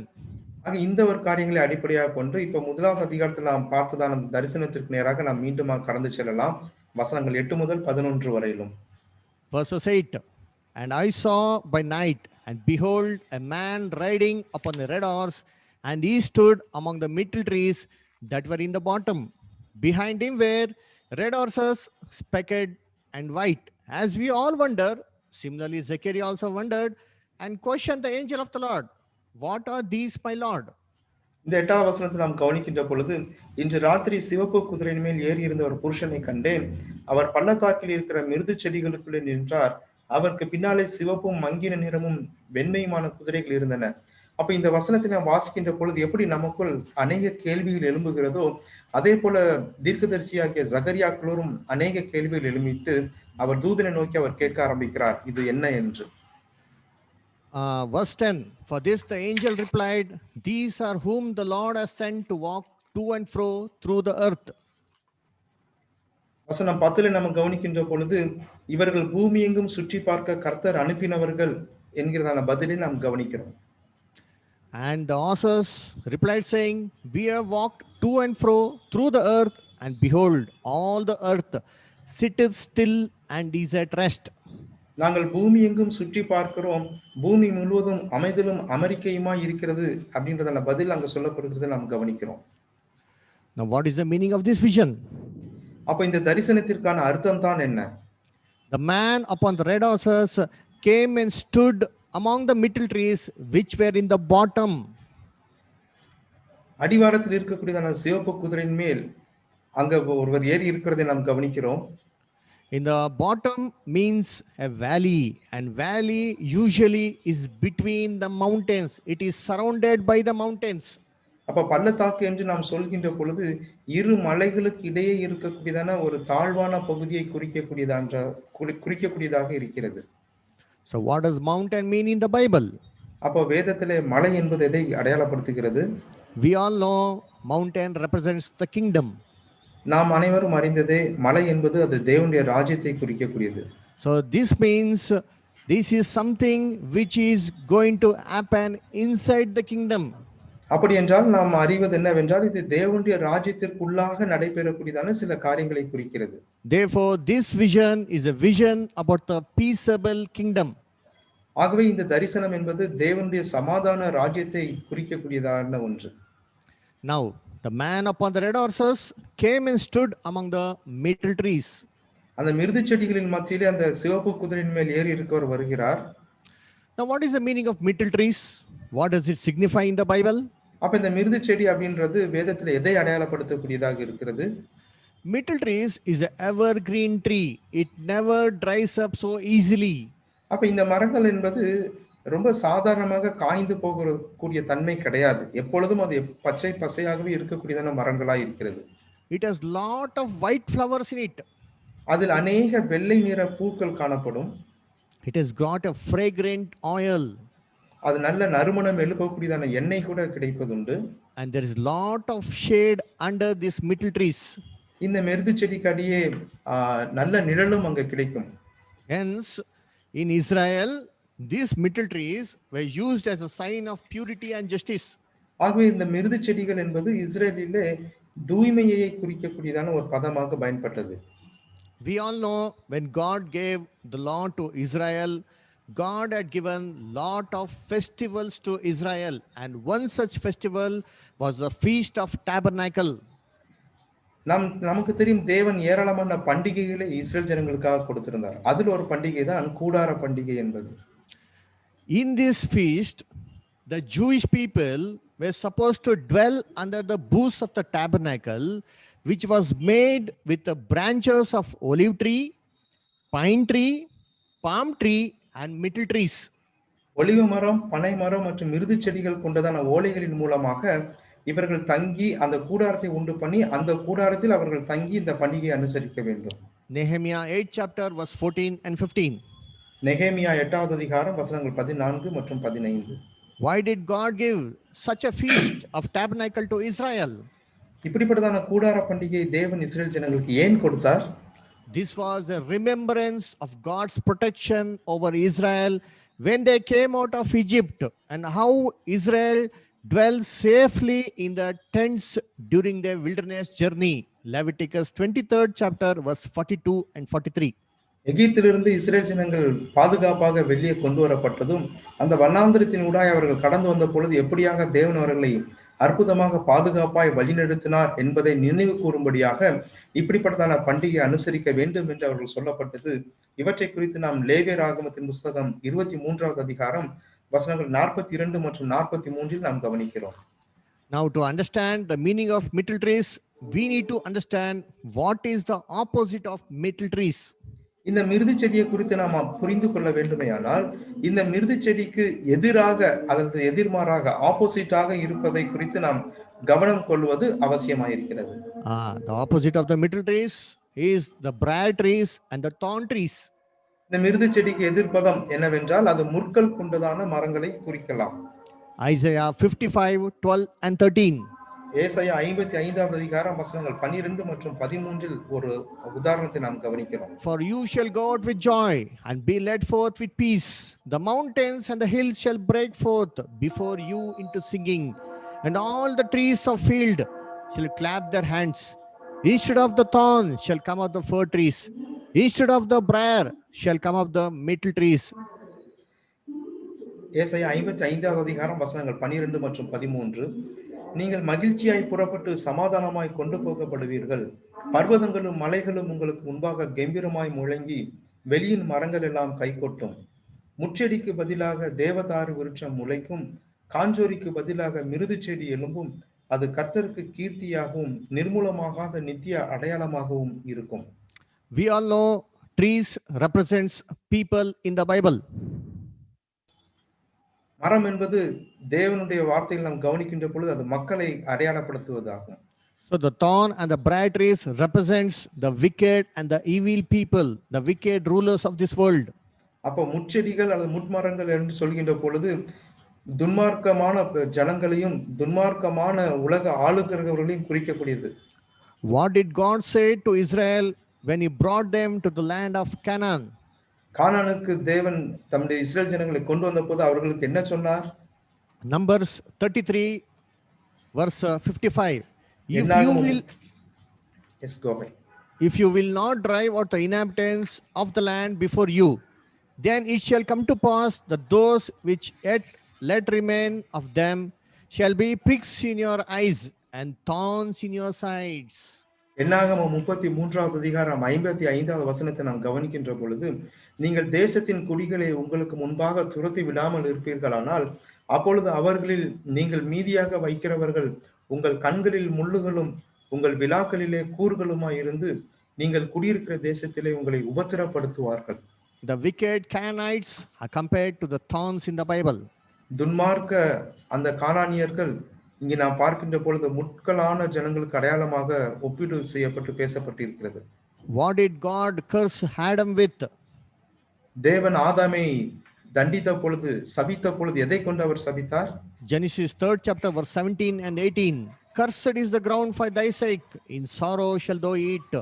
ஆக இந்த ஒரு காரியங்களை அடிப்படையாக கொண்டு இப்ப முதலாவது அதிகாரத்தில் நாம் பார்த்ததான தரிசனத்திற்கு நேராக நாம் மீண்டும் கடந்து செல்லலாம். வசனங்கள் 8 முதல் 11 வரையிலும். Verses 8. And I saw by night, and behold, a man riding upon a red horse, and he stood among the myrtle trees that were in the bottom. Behind him were red horses, speckled and white. As we all wonder, similarly Zechariah also wondered and questioned the angel of the Lord, "What are these, my Lord?" இந்த 8வது வசனத்தை நாம் கவனிக்கின்ற பொழுது, இன்று ராத்திரி சிவப்பு குதிரையின் மேல் ஏறி இருந்த ஒரு புருஷனை கண்டேன். அவர் பள்ளத்தாக்கில் இருக்கிற மிருது செடிகளுக்குள்ளே நின்றார். அவருக்கு பின்னாலே சிவப்பும் மங்கின நிறமும் வெண்மையுமான குதிரைகள் இருந்தன. அப்ப இந்த வசனத்தை நாம் வாசிக்கின்ற பொழுது எப்படி நமக்குள் அநேக கேள்விகள் எழும்புகிறதோ, அதே போல தீர்க்கதரிசியாகிய ஜகரியாக்களோரும் அநேக கேள்விகள் எழுப்பிட்டு அவர் தூதனை நோக்கி அவர் கேட்க ஆரம்பிக்கிறார், இது என்ன என்று. Verse 10, for this the angel replied, "These are whom the Lord has sent to walk to and fro through the earth." வசனம் 10 நம்ம கவனிக்கின்ற பொழுது, இவர்கள் பூமி எங்கும் சுற்றி பார்க்க கர்த்தர் அனுப்பினவர்கள் என்கிறதான பதிலை நாம் கவனிக்கிறோம். And the horses replied saying, "We have walked to and fro through the earth, and behold, all the earth sitteth still and is at rest." நாங்கள் பூமி எங்கும் சுற்றி பார்க்கிறோம், பூமி முழுவதும் அமைதலும் அமெரிக்கையுமாய் இருக்கிறது அப்படின்றதான பதில் அங்க சொல்லப்படுகிறது நாம் கவனிக்கிறோம். Now what is the meaning of this vision? அப்ப இந்த தரிசனத்திற்கான அர்த்தம் தான் என்ன? The man upon the red horses came and stood among the myrtle trees which were in the bottom. அடிவாரத்தில் இருக்கக்கூடியதான சிவப்பு குதிரையின் மேல் அங்க ஒருவர் ஏறி இருக்கிறதை நாம் கவனிக்கிறோம். In the bottom means a valley, and valley usually is between the mountains. It is surrounded by the mountains. அப்ப பள்ளத்தாக்கு என்று நாம் சொல்கின்ற பொழுது இரு மலைகளுக்கு இடையே இருக்கக்கூடியதான ஒரு தாழ்வான பகுதியை குறிக்கக்கூடியதாக இருக்கிறது. So what does mountain mean in the Bible? அப்ப வேதத்திலே மலை என்பது எதை அடையாளப்படுத்துகிறது? We all know mountain represents the kingdom. நாம் அனைவரும் அறிந்ததே மலை என்பது அது தேவனுடைய ராஜ்யத்தை குறிக்கக்கூடியது. So this means this is something which is going to happen inside the kingdom. அப்படி என்றால் நாம் அறிவது என்னவென்றால் இது தேவனுடைய ராஜ்யத்திற்குள்ளாக நடைபெறக்கூடியதான சில காரியங்களை குறிக்கிறது. Therefore this vision is a vision about the peaceable kingdom. ஆகவே இந்த தரிசனம் என்பது தேவனுடைய சமாதான ராஜ்யத்தை குறிக்கக்கூடியதான ஒன்று. Now the man upon the red horses came and stood among the myrtle trees. அந்த மிருது செடிகளின் மத்தியிலே அந்த சிவப்பு குதிரையின் மேல் ஏறி இருக்கவர் வருகிறார். Now what is the meaning of myrtle trees? What does it signify in the Bible? அப்ப இந்த மிருது செடி அப்படின்றது வேதத்துல எதை அடையாளப்படுத்தக்கூடியதாக இருக்கிறது? Myrtle trees is an evergreen tree. It never dries up so easily. அப்ப இந்த மரங்கள் என்பது ரொம்ப சாதாரணமாக காய்ந்து போகக்கூடிய தன்மை கிடையாது. எப்பொழுதும் அது பச்சை பசையாகவே இருக்கக்கூடியதான மரங்களாய் இருக்கிறது. It has lot of white flowers in it. அதில் அநேக வெள்ளை நிற பூக்கள் காணப்படும். It has got a fragrant oil. அது நல்ல நறுமணம் எழுப்பக்கூடியதான எண்ணெய் கூட கிடைப்பதுண்டு. And there is lot of shade under these myrtle trees. இந்த மிருது செடிக்கு அடியே நல்ல நிழலும் அங்க கிடைக்கும். Hence in Israel these myrtle trees were used as a sign of purity and justice. ஆகவே இந்த மிருது செடிகள் என்பது இஸ்ரேலிலே தூய்மையை குறிக்கக்கூடியதான ஒரு பதமாக பயன்பட்டது. We all know when God gave the law to Israel, God had given lot of festivals to Israel, and one such festival was the Feast of Tabernacle. நமக்கு தெரியும் தேவன் ஏராளமான பண்டிகைகளை இஸ்ரேல் ஜனங்களுக்காக கொடுத்திருந்தார். அதில் ஒரு பண்டிகை தான் கூடார பண்டிகை என்பது. In this feast, the Jewish people were supposed to dwell under the booths of the tabernacle, which was made with the branches of olive tree, pine tree, palm tree, and myrtle trees. ஒலிவ மரம், பனை மரம் மற்றும் மிருது செடிகள் கொண்டதான ஓலைகளின் மூலமாக இவர்கள் தங்கி அந்த கூடாரத்தை உண்டு பண்ணி அந்த கூடாரத்தில் அவர்கள் தங்கி இந்த பண்டிகையை அனுசரிக்க வேண்டும். Nehemiah 8 chapter verse 14 and 15. நெகேமியா 8வது அதிகாரம் வசனங்கள் 14 மற்றும் 15. Why did God give such a feast of tabernacle to Israel? இப்படிப்பட்டதான கூடார பண்டிகையை தேவன் இஸ்ரேல் ஜனங்களுக்கு ஏன் கொடுத்தார்? This was a remembrance of God's protection over Israel when they came out of Egypt, and how Israel dwelt safely in the tents during their wilderness journey. Leviticus 23rd chapter verse 42 and 43. எகிப்திலிருந்து Israel ஜனங்கள் பாதுகாப்பாக வெளியே கொண்டு வரப்பட்டதும் அந்த வண்ணாந்திரத்தின் ஊடாய் அவர்கள் கடந்து வந்த பொழுது எப்படியாக தேவன் அவர்களை அற்புதமாக பாதுகாப்பாய் வழிநடத்தினார் என்பதை நினைவு கூறும்படியாக இப்படிப்பட்டதான பண்டிகை அனுசரிக்க வேண்டும் என்று அவர்கள் சொல்லப்பட்டது. இவற்றை குறித்து நாம் லேவியர் ஆகமத்தின் புஸ்தகம் 23வது அதிகாரம் வசனங்கள் 42 மற்றும் 43 நாம் கவனிக்கிறோம். Now, to understand the meaning of myrtle trees, we need to understand what is the opposite of myrtle trees. இந்த மிருது செடியை குறித்து நாம் புரிந்து கொள்ள வேண்டுமேயானால் இந்த மிருது செடிக்கு எதிராக அல்லது எதிர்மாறாக ஆப்போசிட்டாக இருப்பதை குறித்து நாம் கவனம் கொள்வது அவசியமாயிருக்கிறது. The opposite of the myrtle trees is the briar trees and the thorn trees. இந்த மிருது செடிக்கு எதிர்ப்பதம் என்னவென்றால் அது முற்கள் கொண்டதான மரங்களை குறிக்கலாம். Isaiah 55:12 and 13. ஏசாயா 55வது அதிகாரம் வசனங்கள் 12 மற்றும் 13 ஒரு உதாரணத்தை நாம் கவனிக்கிறோம். For you shall go out with joy and be led forth with peace. The mountains and the hills shall break forth before you into singing, and all the trees of field shall clap their hands. Instead of the thorn shall come up the fir trees. Instead of the briar shall come up the myrtle trees. ஏசாயா 55வது அதிகாரம் வசனங்கள் 12 மற்றும் 13. நீங்கள் மகிழ்ச்சியாய் புறப்பட்டு சமாதானமாய் கொண்டு போகப்படுவீர்கள். பர்வதங்களும் மலைகளும் உங்களுக்கு முன்பாக கம்பீரமாய் முழங்கி வெளியின் மரங்கள் எல்லாம் கைகொட்டும். முச்செடிக்கு பதிலாக தேவதாரு விருட்சம் முளைக்கும். காஞ்சோரிக்கு பதிலாக மிருது செடி எழும்பும். அது கர்த்தருக்கு கீர்த்தியாகவும் நிர்மூலமாகாத நித்திய அடையாளமாகவும் இருக்கும். We all know trees represents people in the Bible. மரம் என்பது தேவனுடைய வார்த்தைகள் நாம் கவனிக்கின்ற பொழுது அது மக்களை அடையாளப்படுத்துவதாகும். So the thorn and the briar trees represents the wicked and the evil people, the wicked rulers of this world. அப்போ முட்செடிகள் அல்லது முட்மரங்கள் என்று சொல்கின்ற பொழுது துன்மார்க்கமான ஜனங்களையும் துன்மார்க்கமான உலக ஆளுகிறவர்களையும் குறிக்கக்கூடியது. What did God say to Israel when he brought them to the land of Canaan? கானானுக்கு தேவன் தம்முடைய இஸ்ரேல் ஜனங்களை கொண்டு வந்த போது அவர்களுக்கு என்ன சொன்னார்? Numbers 33 verse 55. If you will not drive out the inhabitants of the land before you, then it shall come to pass that those which yet let remain of them shall be pricks in your eyes and thorns in your sides. என்னாகமம் 33வது அதிகாரம் 55வது வசனத்தை நாம் கவனிக்கின்ற பொழுது, நீங்கள் தேசத்தின் குடிகளை உங்களுக்கு முன்பாக துரத்தி விடாமல் இருப்பீர்களானால் அப்பொழுது அவர்களில் நீங்கள் மீதியாக வைக்கிறவர்கள் உங்கள் கண்களில் முள்ளுகளும் உங்கள் விலாக்களிலே கூறுகளுமாய் இருந்து நீங்கள் குடியிருக்கிற தேசத்திலே உங்களை உபத்திரப்படுத்துவார்கள். The wicked Canaanites are compared to the thorns in the Bible. துன்மார்க்க அந்த கானானியர்கள் இங்கே நாம் பார்க்கின்ற பொழுது முட்களான ஜனங்களுக்கு அடையாளமாக ஒப்பீடு செய்யப்பட்டு பேசப்பட்டிருக்கிறது. What did God curse Adam with? தேவன் ஆதாமை தண்டித்த பொழுது சபித்த பொழுது எதை கொண்டு அவர் சபித்தார்? Genesis 3rd chapter verse 17 and 18. Cursed is the ground for thy sake, in sorrow shall thou eat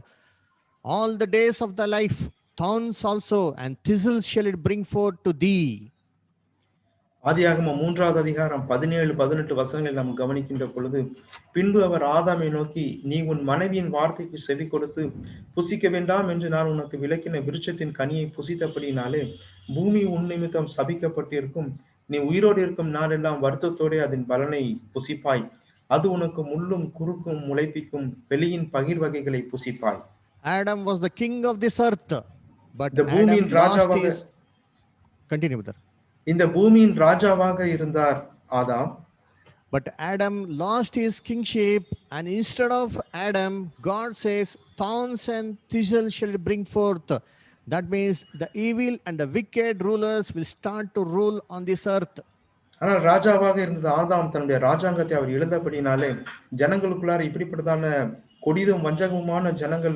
all the days of thy life. Thorns also and thistles shall it bring forth to thee. ஆதியாகமம் 3வது அதிகாரம் 17-18 வசனங்களை நாம் கவனிக்கின்ற பொழுது, பின்பு அவர் ஆதாமை நோக்கி, நீ உன் மனைவியின் வார்த்தைக்கு செவி கொடுத்து புசிக்க வேண்டாம் என்று நான் உனக்கு விலக்கின விருட்சத்தின் கனியை புசித்தபடினாலே பூமி உன் நிமித்தம் சபிக்கப்பட்டிருக்கும். நீ உயிரோடு இருக்கும் நாளெல்லாம் வருத்தத்தோட அதன் பலனை புசிப்பாய். அது உனக்கு முள்ளும் குறுக்கும் முளைப்பிக்கும் வெளியின் பகிர் வகைகளை புசிப்பாய். Adam was the king of this earth, but இந்த பூமியின் ராஜாவாக continue with that. இந்த பூமியின் ராஜாவாக இருந்தார் ஆதாம். But Adam lost his kingship, and instead of Adam, God says, thorns and thistles shall bring forth. That means the evil and the wicked rulers will start to rule on this earth. ஆனால் ராஜாவாக இருந்த ஆதாம் தன்னுடைய ராஜாங்கத்தை அவர் இழந்தபடினாலே ஜனங்களுக்குள்ளார இப்படிப்பட்டதான கொடிதும் வஞ்சகமுமான ஜனங்கள்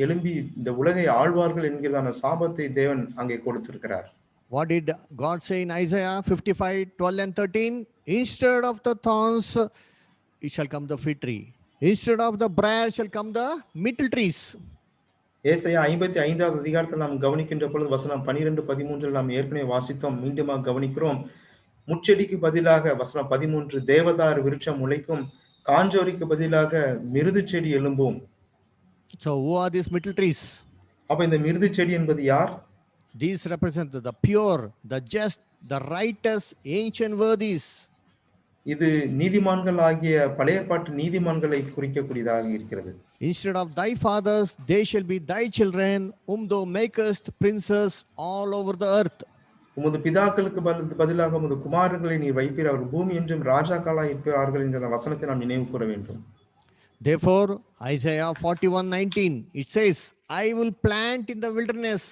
எழும்பி இந்த உலகை ஆழ்வார்கள் என்கிறதான சாபத்தை தேவன் அங்கே கொடுத்திருக்கிறார். What did God say in Isaiah 55:12 and 13? Instead of the thorns, it shall come the fig tree. Instead of the briar shall come the myrtle trees. ஏசாயா 55வது அதிகாரத்தில் நாம் கவனிக்கின்ற பொழுது வசனம் 12-13 நாம் ஏற்கனவே வாசித்தோம், மீண்டும் கவனிக்கிறோம். முச்செடிக்கு பதிலாக வசனம் 13 தேவதாரு விருட்சம் முளைக்கும். காஞ்சோரிக்கு பதிலாக மிருது செடி எழும்பும். So who are these myrtle trees? அப்ப இந்த மிருது செடி என்பது யார்? These represent the pure, the just, the righteous, ancient worthies. இது நீதிமான்கள் ஆகிய பழைய ஏற்பாட்டு நீதிமான்களை குறிக்கக்கூடியதாக இருக்கிறது. Instead of thy fathers, they shall be thy children, whom thou makest princes all over the earth. உமது பிதாக்களுக்கு பதிலாக உமது குமாரர்களை நீ வைப்பீர், அவர் பூமி என்றும் ராஜாக்களாய் இருப்பார்கள் என்ற வசனத்தை நாம் நினைவு கூற வேண்டும். Therefore, Isaiah 41:19, it says, I will plant in the wilderness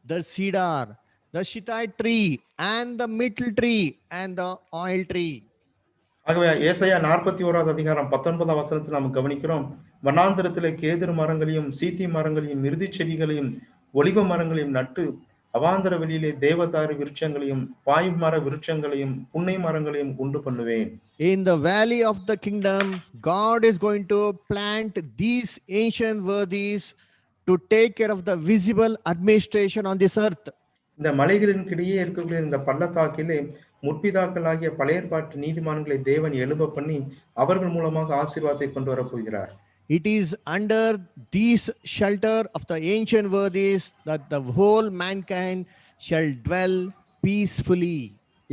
the cedar, the shittite tree, and the myrtle tree, and the oil tree. ஆகவே ஏசாயா 41வது அதிகாரம் 19ஆம் வசனத்தில் நாம் கவனிக்கிறோம், வனாந்திரத்திலே கேதுரு மரங்களையும் சீத்தி மரங்களையும் மிருதி செடிகளையும் ஒலிவ மரங்களையும் நட்டு அவாந்தர வெளியிலே தேவதாரு விருட்சங்களையும் பாய் மர விருட்சங்களையும் புன்னை மரங்களையும் உண்டு பண்ணுவேன். In the valley of the kingdom, God is going to plant these ancient worthies to take care of the visible administration on this earth. இந்த மலைகளின்கிடையே இருக்கக்கூடிய இந்த பள்ளத்தாக்கிலே முற்பிதாக்களாகிய பழைய ஏற்பாட்டு நீதிமான்களை தேவன் எழும்ப பண்ணி அவர்கள் மூலமாக ஆசீர்வாதத்தை கொண்டு வரப்போகிறார். It is under this shelter of the ancient worthies that the whole mankind shall dwell peacefully.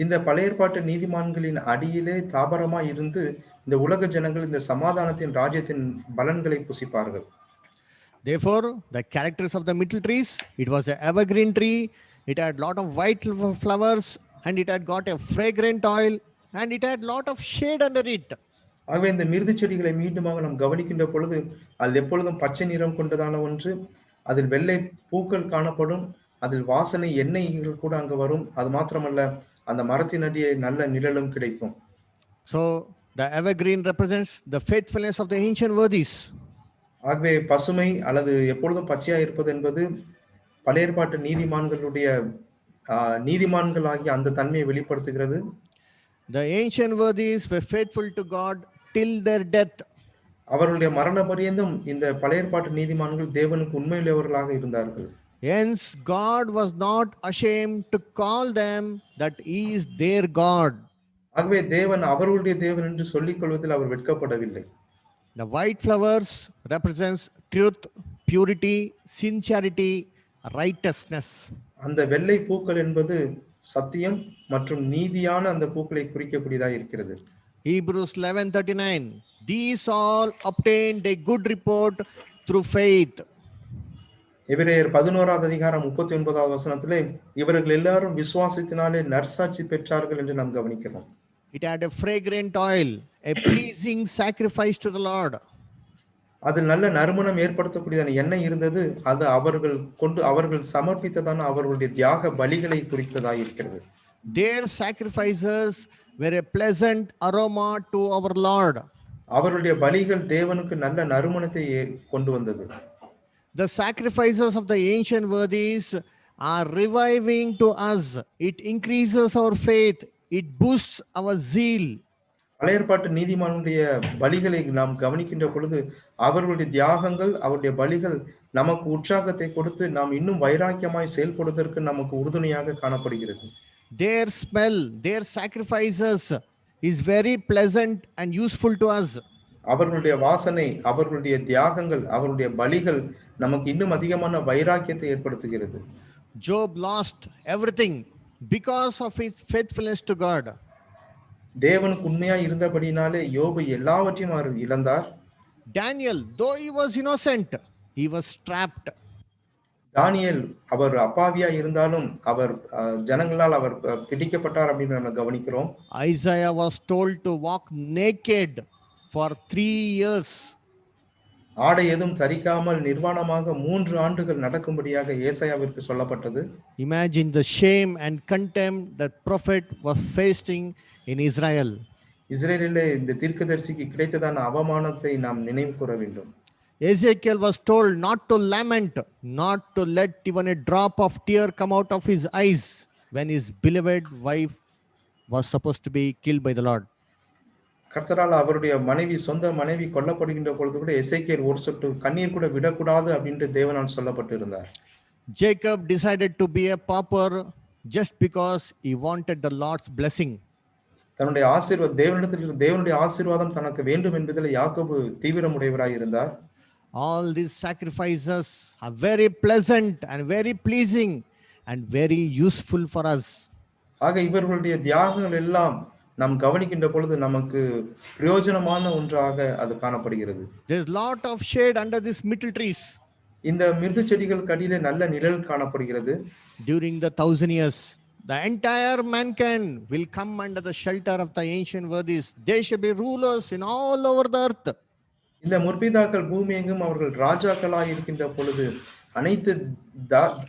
இந்த பழைய ஏற்பாட்டு நீதிமான்களின் அடியிலே தாபரமாய் இருந்து இந்த உலக ஜனங்கள் இந்த சமாதானத்தின் ராஜ்யத்தின் பலன்களை புசிப்பார்கள். Therefore, the characters of the myrtle trees, it was an evergreen tree, it had lot of white flowers, and it had got a fragrant oil, and it had lot of shade under it. ஆகவே இந்த மிருது செடிகளை மீண்டுமாக நாம் கவனிக்கின்ற பொழுது அது எப்பொழுதும் பச்சை நிறம் கொண்டதான ஒன்று, அதில் வெள்ளை பூக்கள் காணப்படும், அதில் வாசனை எண்ணெய்கள் கூட அங்கு வரும். அது மாத்திரமல்ல, அந்த மரத்தின் அடியே நல்ல நிழலும் கிடைக்கும். So the evergreen represents the faithfulness of the ancient worthies. ஆகவே பசுமை அல்லது எப்பொழுதும் பச்சையா இருப்பது என்பது பழைய ஏற்பாட்டு நீதிமான்கள் ஆகிய அந்த தன்மையை வெளிப்படுத்துகிறது. The ancient worthies were faithful to God till their death. அவர்களுடைய மரண பரியந்தம் இந்த பழைய ஏற்பாட்டு நீதிமான்கள் தேவனுக்கு உண்மையுள்ளவர்களாக இருந்தார்கள். Hence God was not ashamed to call them that he is their God. ஆகவே தேவன் அவர்களுடைய தேவன் என்று சொல்லிக் கொள்வதில் அவர் வெட்கப்படவில்லை. The white flowers represents truth, purity, sincerity, righteousness. அந்த வெள்ளை பூக்கள் என்பது சத்தியம் மற்றும் நீதியான அந்த பூக்களை குறிக்கக்கூடியதாக இருக்கிறது. Hebrews 11:39, these all obtained a good report through faith. எபிரேயர் 11வது அதிகாரம் 39வது வசனத்திலே இவர்கள் எல்லாரும் விசுவாசத்தினாலே நற்சாட்சி பெற்றார்கள் என்று நாம் கவனிக்கிறோம். It had a fragrant oil, a pleasing sacrifice to the Lord. அதில் நல்ல நறுமணம் ஏற்படுத்தக்கூடியதான எண்ணெய் இருந்தது. அது அவர்கள் சமர்ப்பித்ததான அவர்களுடைய தியாக பலிகளை குறித்ததாக இருக்கிறது. Their sacrifices were a pleasant aroma to our Lord. அவர்களுடைய பலிகள் தேவனுக்கு நல்ல நறுமணத்தை கொண்டு வந்தது. The sacrifices of the ancient worthies are reviving to us. It increases our faith. It boosts our zeal. பழைய ஏற்பாட்டு நீதிமானுடைய பலிகளை நாம் கவனிக்கின்ற பொழுது அவர்களுடைய தியாகங்கள், அவருடைய பலிகள் நமக்கு உற்சாகத்தை கொடுத்து நாம் இன்னும் வைராக்கியமாய் செயல்படுவதற்கு நமக்கு உறுதுணையாக காணப்படுகிறது. Their smell, their sacrifices is very pleasant and useful to us. அவர்களுடைய வாசனை, அவர்களுடைய தியாகங்கள், அவருடைய பலிகள் நமக்கு இன்னும் அதிகமான வைராக்கியத்தை ஏற்படுத்துகிறது. Job lost everything because of his faithfulness to God. தேவனுக்கு உண்மையாய் இருந்தபடினாலே யோபு எல்லாவற்றையும் அவர் இழந்தார். Daniel, though he was innocent, he was trapped. தானியேல் அவர் அப்பாவியா இருந்தாலும் அவர் ஜனங்களால் அவர் பிடிக்கப்பட்டார் அப்படின்னு நம்ம கவனிக்கிறோம். Isaiah was told to walk naked for 3 years. ஆடை எதுவும் தரிக்காமல் நிர்வாணமாக 3 ஆண்டுகள் நடக்கும்படியாக ஏசாயாவிற்கு சொல்லப்பட்டது. Imagine the shame and contempt that prophet was facing in Israel. இஸ்ரேலிலே இந்த தீர்க்கதரிசிக்கு கிடைத்ததான அவமானத்தை நாம் நினைவு கூற வேண்டும். Ezekiel was told not to lament, not to let even a drop of tear come out of his eyes when his beloved wife was supposed to be killed by the Lord. கர்த்தரால் அவருடைய சொந்த மனைவி கொல்லப்படுகின்ற பொழுது கூட எசேக்கியேல் ஒரு சொட்டு கண்ணீர் கூட விடக்கூடாது அப்படின்ட்டு தேவனால் சொல்லப்பட்டு இருந்தார். Jacob decided to be a pauper just because he wanted the Lord's blessing. தன்னுடைய தேவனுடைய ஆசீர்வாதம் தனக்கு வேண்டும் என்பதில் யாக்கோபு தீவிரமுடையவராய் இருந்தார். All these sacrifices are very pleasant and very pleasing and very useful for us. ஆக இவர்களுடைய தியாகங்கள் எல்லாம் நாம் கவனிக்கின்ற பொழுது நமக்கு பிரயோஜனமான ஒன்றாக அது காணப்படுகிறது. There's lot of shade under these myrtle trees. இந்த மிருது செடிகளுக்கு அடியிலே நல்ல நிழல் காணப்படுகிறது. During the 1,000 years, the entire mankind will come under the shelter of the ancient worthies. They shall be rulers in all over the earth. இந்த முற்பிதாக்கள் பூமி எங்கும் அவர்கள் ராஜாக்களாய் இருக்கின்ற பொழுது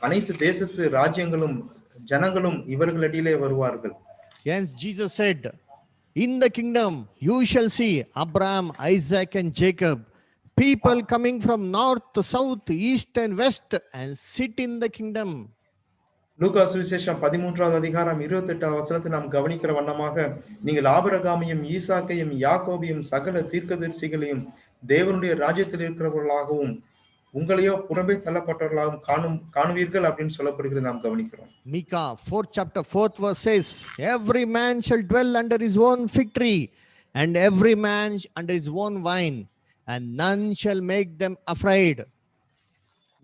அனைத்து தேசத்து ராஜ்யங்களும் ஜனங்களும் இவர்களிடையிலே வருவார்கள். Hence Jesus said, in the kingdom you shall see Abraham, Isaac and Jacob, people coming from north to south, east and west, and sit in the kingdom. லூக்கா சுவிசேஷம் 13வது அதிகாரம் 28வது வசனத்தை நாம் கவனிக்கிற வண்ணமாக, நீங்கள் ஆபிரகாமையும் ஈசாக்கையும் யாக்கோபையும் சகல தீர்க்கதரிசிகளையும் தேவனுடைய ராஜ்யத்தில் இருக்கிறவர்களாகவும் உங்களையோ புறம்பே தள்ளப்பட்டவர்களாகவும் காணுவீர்கள் அப்படின்னு சொல்லப்படுகிறது நாம் கவனிக்கிறோம். Micah 4th chapter 4th verse says, every man shall dwell under his own fig tree, and every man under his own vine, and none shall make them afraid.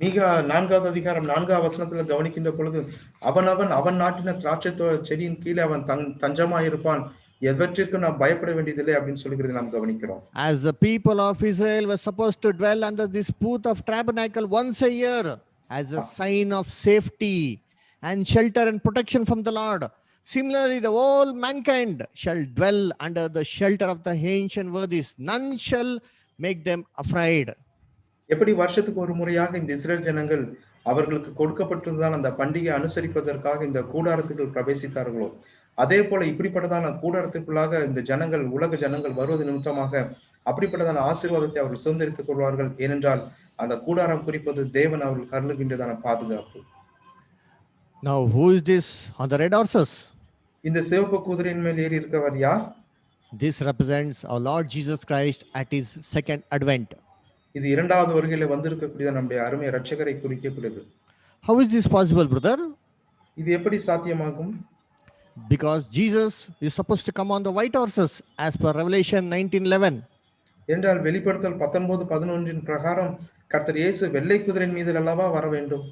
மீகா 4வது அதிகாரம் 4வது வசனத்துல கவனிக்கின்ற பொழுது, அவன் நாட்டின திராட்சை செடியின் கீழே அவன் தஞ்சமாயிருப்பான், எவற்றிற்கும் நாம் பயப்பட வேண்டியதில்லை அப்படின்னு சொல்லுகிறது நாம் கவனிக்கிறோம். As the people of Israel were supposed to dwell under this booth of tabernacle once a year as a sign of safety and shelter and protection from the Lord, similarly the whole mankind shall dwell under the shelter of the ancient worthies. None shall make them afraid. எப்படி வருஷத்துக்கு ஒரு முறையாக இந்த Israel ஜனங்கள் அவர்களுக்கு கொடுக்கப்பட்டிருந்தான் அந்த பண்டிகை அனுசரிப்பதற்காக இந்த கூடாரத்துக்குள் பிரவேசித்தார்களோ, அதே போல இப்படிப்பட்டதான கூடாரத்திற்குள்ளாக இந்த ஜனங்கள், உலக ஜனங்கள் வருவது நிமித்தமாக அப்படிப்பட்டதான ஆசீர்வாதத்தை அவர்கள் சுதந்திரித்துக் கொள்வார்கள். ஏனென்றால் அந்த கூடாரம் குறிப்பது தேவன் அவர்கள் கருளுகின்றதான பாதுகாப்பு. Now who is this on the red horses? இந்த சிவப்பு குதிரையின் மேல் ஏறி இருக்கவர் யார்? This represents our Lord Jesus Christ at his second advent. இது இரண்டாவது வருகையில வந்திருக்கக்கூடிய நம்முடைய அருமை இரட்சகரை குறிக்கக்கூடியது. How is this possible, brother? இது எப்படி சாத்தியமாகும்? Because Jesus is supposed to come on the white horses as per Revelation 19:11. என்றால் வெளிப்படுத்தல் 19:11 பிரகாரம் கர்த்தர் இயேசு வெள்ளை குதிரையின் மீது அல்லவா வர வேண்டும்.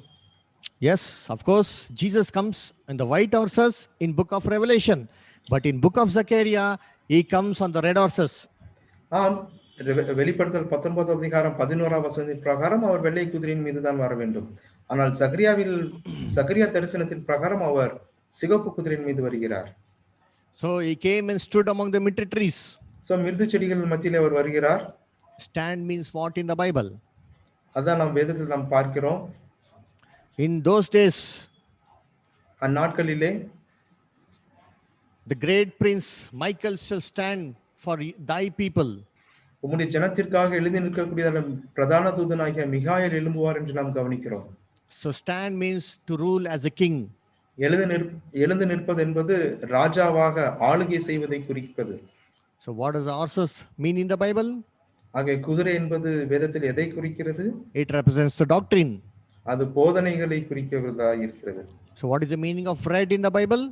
Yes, of course, Jesus comes in the white horses in book of Revelation, but in book of Zechariah he comes on the red horses. ஆம், வெளிப்படுத்தல் 19 அதிகாரம் 11 வசனத்தின் பிரகாரம் அவர் வெள்ளை குதிரையின் மீது தான் வர வேண்டும். ஆனால் சகரியா தரிசனத்தின் பிரகாரம் அவர் சிகப்பு குதிரையின் மீது வருகிறார். So he came and stood among the myrtle trees. So மிருது செடிகள் மத்தியிலே அவர் வருகிறார். Stand means what in the Bible? அதான் நாம் வேதத்தில் நாம் பார்க்கிறோம். In those days, அந்நாட்களிலே the great prince Michael shall stand for thy people. உம்முடைய ஜனத்திற்காக எழுதி நிற்கக்கூடிய பிரதான தூதனாகிய மிகாயேல் எழும்புவார் என்று நாம் கவனிக்கிறோம். So stand means to rule as a king. எழுந்து நிற்பது என்பது ராஜாவாக ஆளுகை செய்வதை குறிப்பது. So what does horses mean in the Bible? ஆக குதிரை என்பது வேதத்தில் எதை குறிக்கிறது? It represents the doctrine. அது போதனைகளை குறிக்கிறதா இருக்கிறது. So what is the meaning of red in the Bible?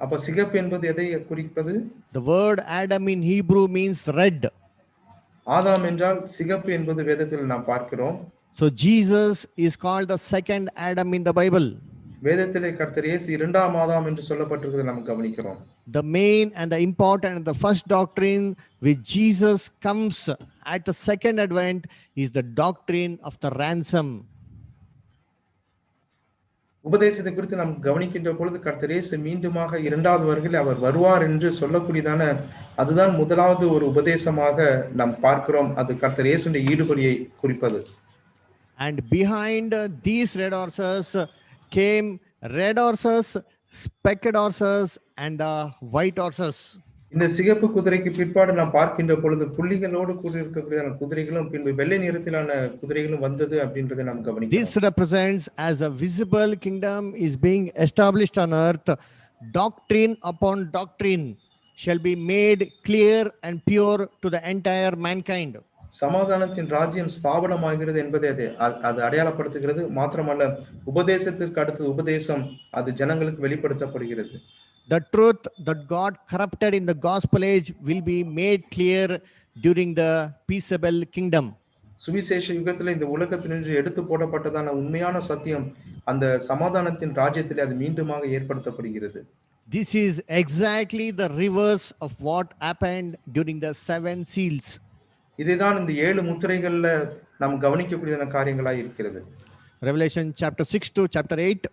அப்ப சிகப்பு என்பது எதை குறிப்பது? The word Adam in Hebrew means red. ஆதாம் என்றால் சிகப்பு என்பது வேதத்தில் நாம் பார்க்கிறோம். So Jesus is called the second Adam in the Bible. வேதத்திலே கர்த்தர் இயேசு இரண்டாம் ஆதாம் என்று சொல்லப்பட்டிருக்கிறது நாம் கவனிக்கிறோம். The main and the important and the first doctrine which Jesus comes at the second advent is the doctrine of the ransom. உபதேசத்தை குறித்து நாம் கவனிக்கின்ற பொழுது கர்த்தர் இயேசு மீண்டுமாக இரண்டாவது வருகையில் அவர் வருவார் என்று சொல்லக்கூடியதான அதுதான் முதலாவது ஒரு உபதேசமாக நாம் பார்க்கிறோம். அது கர்த்தர் இயேசுவின் ஈடுபடியை குறிப்பது. And behind these red horses came red horses, speckled horses and white horses. இந்த சிகப்பு குதிரைக்கு பிற்பாடு நாம் பார்க்கின்ற பொழுது புள்ளிகளோடு கூடி இருக்கக்கூடிய குதிரைகளும் பின்பு வெள்ளை நிறத்திலான குதிரைகளும் வந்தது அப்படின்றதை நாம் கவனிக்கிறோம். This represents as a visible kingdom is being established on earth. Doctrine upon doctrine shall be made clear and pure to the entire mankind. சமாதானத்தின் ராஜ்யம் ஸ்தாபனமாகிறது என்பதை அது அடையாளப்படுத்துகிறது. மாத்திரமல்ல உபதேசத்திற்கு அடுத்த உபதேசம் அது ஜனங்களுக்கு வெளிப்படுத்தப்படுகிறது. The truth that God corrupted in the gospel age will be made clear during the peaceable kingdom. சுவிசேஷ யுகத்துல இந்த உலகத்தினின்று எடுத்து போடப்பட்டதான உண்மையான சத்தியம் அந்த சமாதானத்தின் ராஜ்யத்திலே அது மீண்டுமாக ஏற்படுத்தப்படுகிறது. This is exactly the reverse of what happened during the 7 seals. இதைதான் இந்த 7 முத்திரைகள்ல நாம் கவனிக்கக்கூடியதான காரியங்களாய் இருக்கிறது. Revelation chapter 6 to chapter 8,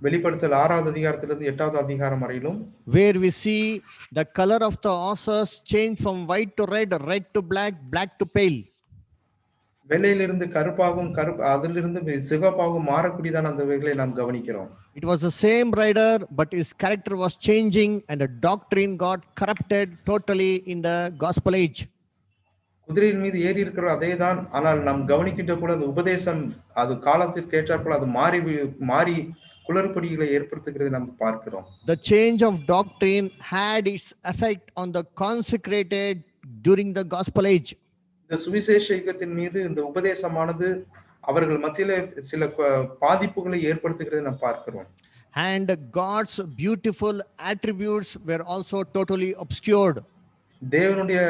வெளிப்படுத்தல் 6வது அதிகாரத்திலிருந்து 8வது அதிகாரம் வரையிலும், where we see the color of the horses change from white to red, red to black, black to pale. வெள்ளையிலிருந்து கருப்பாகவும் அதிலிருந்து சிவப்பாகவும் மாறக்கூடியதான அந்த வகைகளை நாம் கவனிக்கிறோம். It was the same rider, but his character was changing and the doctrine got corrupted totally in the gospel age. குதிரையின் மீது ஏறி இருக்கிற அதேதான், ஆனால் நாம் கவனிக்கின்ற கூட அந்த உபதேசம் அது காலத்திற்கு ஏற்றாற்போல் அது மாறி குளறுபடிகளை ஏற்படுத்துகிறதை நாம் பார்க்கிறோம். The change of doctrine had its effect on the consecrated during the gospel age. இந்த சுவிசேஷ யுகத்தின் மீது இந்த உபதேசமானது அவர்கள் மத்தியிலே சில பாதிப்புகளை ஏற்படுத்துகிறதை நாம் பார்க்கிறோம். And God's beautiful attributes were also totally obscured. தேவனுடைய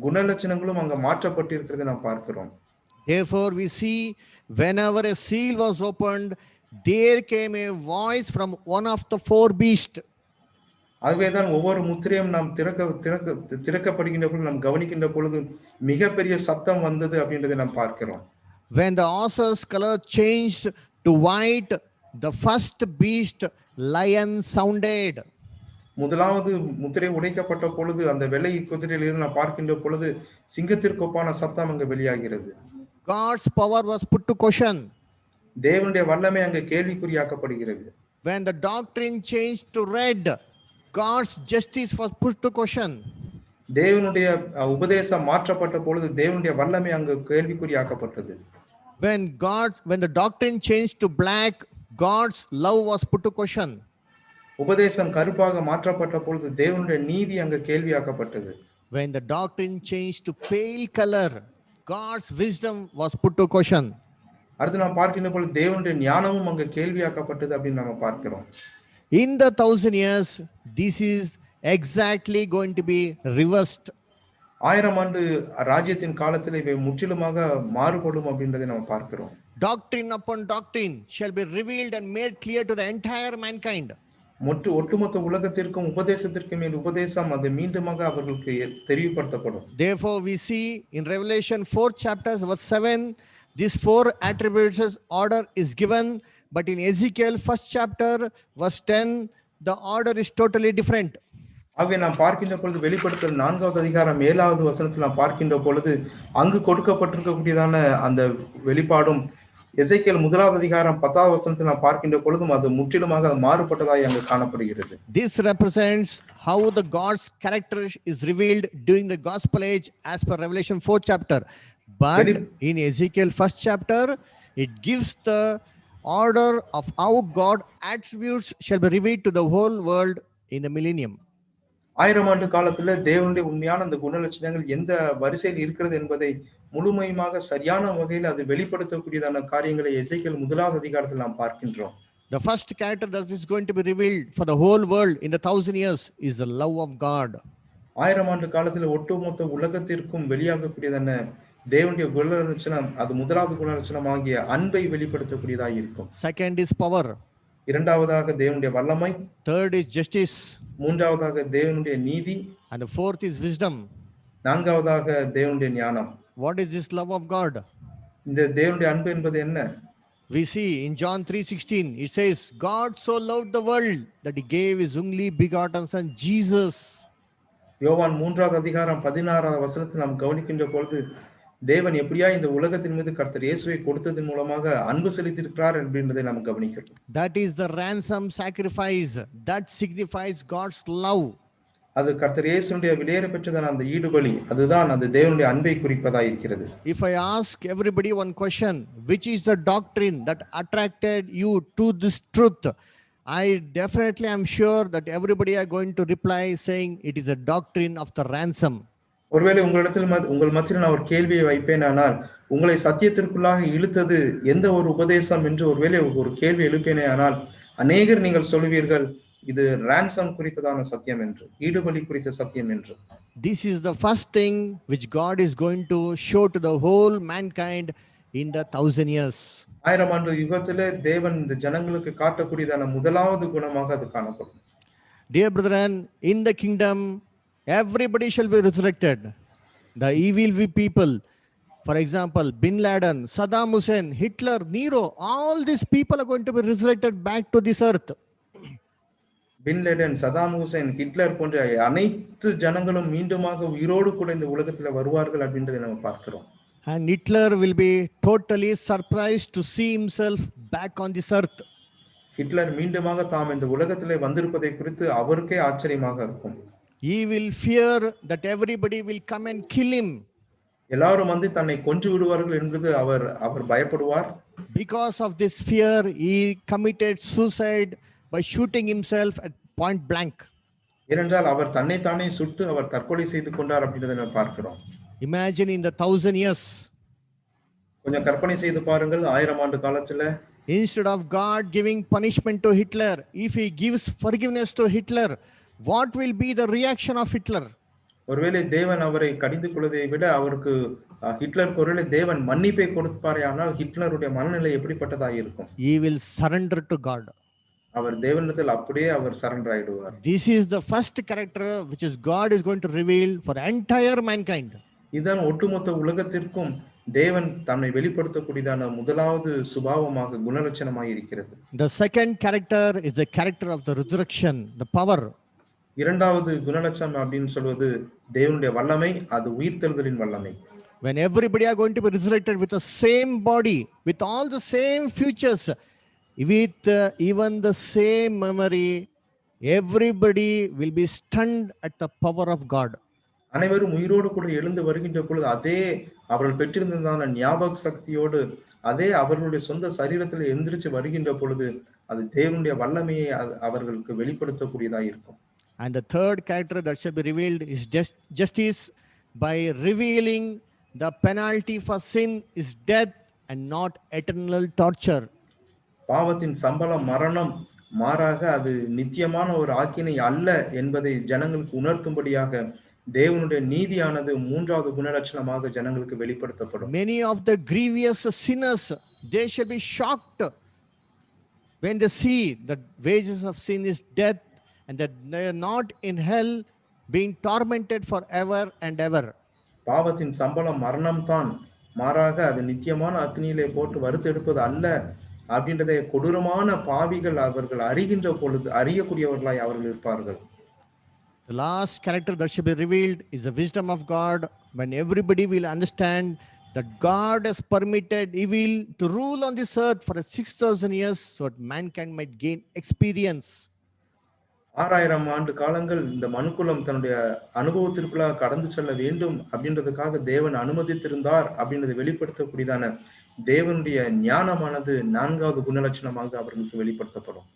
குணலட்சணங்களும் அங்க மாற்றப்பட்டிருக்கிறதை நாம் பார்க்கிறோம். Therefore we see whenever a seal was opened, there came a voice from one of the 4 beasts. ஆகவேதான் ஒவ்வொரு முத்திரையும் நாம் திறக்கப்படுகின்ற பொழுது நாம் கவனிக்கின்ற பொழுது மிகப்பெரிய சத்தம் வந்தது அப்படின்றதை நாம் பார்க்கிறோம். When the horse's color changed to white, the first beast, lion, sounded. முதலாவது முத்திரை உடைக்கப்பட்ட பொழுது அந்த வெள்ளை குதிரையிலிருந்து நாம் பார்க்கின்ற பொழுது சிங்கத்திற்கு ஒப்பான சத்தம் அங்கு வெளியாகிறது. God's power was put to question. தேவனுடைய வல்லமை அங்கு கேள்விக்குறியாக்கப்படுகிறது. When the doctrine changed to red, God's justice was put to question. தேவனுடைய உபதேசம் மாற்றப்பட்ட பொழுது தேவனுடைய வல்லமை அங்கு கேள்விக்குறியாக்கப்பட்டது. When the doctrine changed to black, God's love was put to question. உபதேசம் கருப்பாக மாற்றப்பட்ட பொழுது தேவனுடைய நீதி அங்கு கேள்வியாக்கப்பட்டது. When the doctrine changed to pale color, God's wisdom was put to question. அடுத்து நாம் பார்க்கின்ற பொழுது தேவனுடைய ஞானமும் அங்கு கேள்வியாக்கப்பட்டது அப்படின்னு நம்ம பார்க்கிறோம். In the 1000 years, this is exactly going to be reversed. 1000 ஆண்டு ராஜ்யத்தின் காலத்தில் இவை முற்றிலுமாக மாறுபடும் அப்படின்றதை நம்ம பார்க்கிறோம். Doctrine upon doctrine shall be revealed and made clear to the entire mankind. ஒட்டுமொத்த உலகத்திற்கும் உபதேசத்திற்கு மேல் உபதேசம் அது மீண்டுமாக அவர்களுக்கு தெரிவிப்படுத்தப்படும். Therefore we see in Revelation 4 chapters verse 7, these 4 attributes order is given, but in Ezekiel 1st chapter verse 10, the order is totally different. ஆகவே நாம் பார்க்கின்ற பொழுது வெளிப்படுத்தல் 4வது அதிகாரம் 7வது வசனத்தில் நாம் பார்க்கின்ற பொழுது அங்கு கொடுக்கப்பட்டிருக்கக்கூடியதான அந்த வெளிப்பாடும் எசேக்கியேல் 1வது அதிகாரம் 10வது வசனத்தில் நாம் பார்க்கின்ற பொழுதும் அது முற்றிலுமாக மாறுபட்டதாய் அங்கு காணப்படுகிறது. This represents how the God's character is revealed during the gospel age as per Revelation 4 chapter. But in Ezekiel 1st chapter, it gives the order of how God attributes shall be revealed to the whole world in the millennium. 1000 ஆண்டு காலத்துல தேவனுடைய உண்மையான அந்த குணலட்சணங்கள் எந்த வரிசையில் இருக்கிறது என்பதை முழுமையாக சரியான வகையில் அது வெளிப்படுத்தக்கூடியதான காரியங்களை எசேக்கியேல் 1வது அதிகாரத்தில் நாம் பார்க்கின்றோம். The first character that is going to be revealed for the whole world in the 1000 years is the love of God. 1000 ஆண்டு காலத்துல ஒட்டுமொத்த உலகத்திற்கும் வெளியாகக்கூடியதான தேவனுடைய குணலட்சணம் அது 1வது குணலட்சணமாகிய அன்பை வெளிப்படுத்தக்கூடியதாக இருக்கும். Second is power. இரண்டாவதாக தேவனுடைய வல்லமை. Third is justice. மூன்றாவதாக தேவனுடைய நீதி. And the fourth is wisdom. நான்காவதாக தேவனுடைய ஞானம். What is this love of God? இந்த தேவனுடைய அன்பு என்பது என்ன? We see in John 3:16 it says, God so loved the world that he gave his only begotten son Jesus. யோவான் 3வது அதிகாரம் 16வது வசனத்தில் நாம் கவனிக்கின்ற பொழுது தேவன் எப்படியா இந்த உலகத்தின் மீது கர்த்தர் இயேசுவை கொடுத்ததன் மூலமாக அன்பு செலுத்தியிருக்கிறார் என்பதை நாம் கவனிக்கிறோம். That is the ransom sacrifice that signifies God's love. அது கர்த்தர் இயேசுவுடைய விலையேற பெற்றதான அந்த ஈடுபலி அதுதான் அந்த தேவனுடைய அன்பை குறிப்பதாக இருக்கிறது. If I ask everybody one question, which is the doctrine that attracted you to this truth, I definitely am sure that everybody are going to reply saying it is a doctrine of the ransom. ஒருவேளை உங்கள் மத்தியில் நான் ஒரு கேள்வியை வைப்பேனானால் உங்களை சத்தியத்திற்குள்ளாக இழுத்தது எந்த ஒரு உபதேசம் என்று ஒருவேளை ஒரு கேள்வி எழுப்பேனே ஆனால் அநேகர் நீங்கள் சொல்வீர்கள் இது ransom குறித்ததான சத்தியம் என்று, ஈடுபலி குறித்த சத்தியம் என்று. This is the first thing which God is going to show to the whole mankind in the 1,000 years. 1000 ஆண்டு யுகத்திலே தேவன் இந்த ஜனங்களுக்கு காட்டக்கூடியதான முதலாவது குணமாக அது காணப்படும். Dear brethren, in the kingdom, everybody shall be resurrected. The evil people, for example, Bin Laden, Saddam Hussein, Hitler, Nero, all these people are going to be resurrected back to this earth. Bin Laden, Saddam Hussein, Hitler போன்ற அனைத்து ஜனங்களும் மீண்டுமாக உயிரோடு கூட இந்த உலகத்துல வருவார்கள் அப்படின்றதை நம்ம பார்க்கிறோம். And Hitler will be totally surprised to see himself back on this earth. Hitler மீண்டுமாக தாம் இந்த உலகத்திலே வந்திருப்பதை குறித்து அவருக்கே ஆச்சரியமாக இருக்கும். He will fear that everybody will come and kill him. எல்லாரும் வந்து தன்னை கொன்று விடுவார்கள் என்பது அவர் பயப்படுவார். Because of this fear, he committed suicide by shooting himself at point blank. ஏனென்றால் அவர் தன்னைத்தானே சுட்டு அவர் தற்கொலை செய்து கொண்டார் அப்படின்றதை நம்ம பார்க்கிறோம். Imagine in the 1,000 years. கொஞ்சம் கற்பனை செய்து பாருங்கள், 1000 ஆண்டு காலத்துல Instead of God giving punishment to Hitler, if he gives forgiveness to Hitler, what will be the reaction of Hitler? ஒருவேளை தேவன் அவரை கடிந்து கொள்வதை விட அவருக்கு ஹிட்லருக்கு ஒருவேளை தேவன் மன்னிப்பை கொடுப்பாரே, ஆனால் ஹிட்லருடைய மனநிலை எப்படிப்பட்டதாக இருக்கும்? He will surrender to God. அவர் தேவனிடத்தில் அப்படியே அவர் சரண்டர் ஆயிடுவார். This is the first character which is God is going to reveal for entire mankind. இதுதான் ஒட்டுமொத்த உலகத்திற்கும் தேவன் தன்னை வெளிப்படுத்தக்கூடியதான முதலாவது சுபாவமாக குணலட்சணமாக இருக்கிறது. The second character is the character of the resurrection, the power. இரண்டாவது குணலட்சணம் அப்படின்னு சொல்வது தேவனுடைய வல்லமை, அது உயிர்த்தெழுதலின் வல்லமை. When everybody are going to be resurrected with the same body, with all the same futures, with even the same memory, everybody will be stunned at the power of God. அனைவரும் உயிரோடு கூட எழுந்து வருகின்ற பொழுது அதே அவர்கள் பெற்றிருந்ததான ஞாபக சக்தியோடு அதே அவர்களுடைய சொந்த சரீரத்தில் எந்திரிச்சு வருகின்ற பொழுது அது தேவனுடைய வல்லமையை அவர்களுக்கு வெளிப்படுத்தக்கூடியதாக இருக்கும். And the third character that shall be revealed is justice, by revealing the penalty for sin is death and not eternal torture. பாவத்தின் சம்பளம் மரணம், மாறாக அது நித்தியமான ஒரு ஆக்கினை அல்ல என்பதை ஜனங்களுக்கு உணர்த்தும்படியாக தேவனுடைய நீதியானது மூன்றாவது குணலட்சணமாக ஜனங்களுக்கு வெளிப்படுத்தப்படும். Many of the grievous sinners, they shall be shocked when they see that wages of sin is death and that they are not in hell being tormented forever and ever. பாவத்தின் சம்பளம் மரணம் தான், மாறாக அது நித்தியமான அக்னியிலே போட்டு வறுத்தெடுப்பது அல்ல அப்படின்றதை கொடூரமான பாவிகள் அவர்கள் அறிகின்ற பொழுது அறியக்கூடியவர்களாய் அவர்கள் இருப்பார்கள். The last character that should be revealed is the wisdom of God, when everybody will understand that God has permitted evil to rule on this earth for 6,000 years so that mankind might gain experience. 6000 ஆண்டு காலங்கள் இந்த மனுக்குலம் தன்னுடைய அனுபவத்திற்குள்ளாக கடந்து செல்ல வேண்டும் அப்படின்றதுக்காக தேவன் அனுமதித்திருந்தார் அப்படின்றதை வெளிப்படுத்தக்கூடியதான தேவனுடைய ஞானமானது நான்காவது குணலட்சணமாக அவர்களுக்கு வெளிப்படுத்தப்படும்.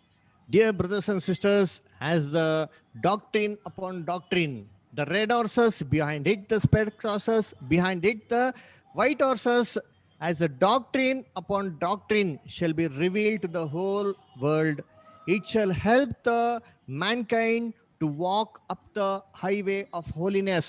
Dear brothers and sisters, as the doctrine upon doctrine, the red horses, behind it the specs horses, behind it the white horses, as a doctrine upon doctrine shall be revealed to the whole world, it shall help the mankind to walk up the highway of holiness.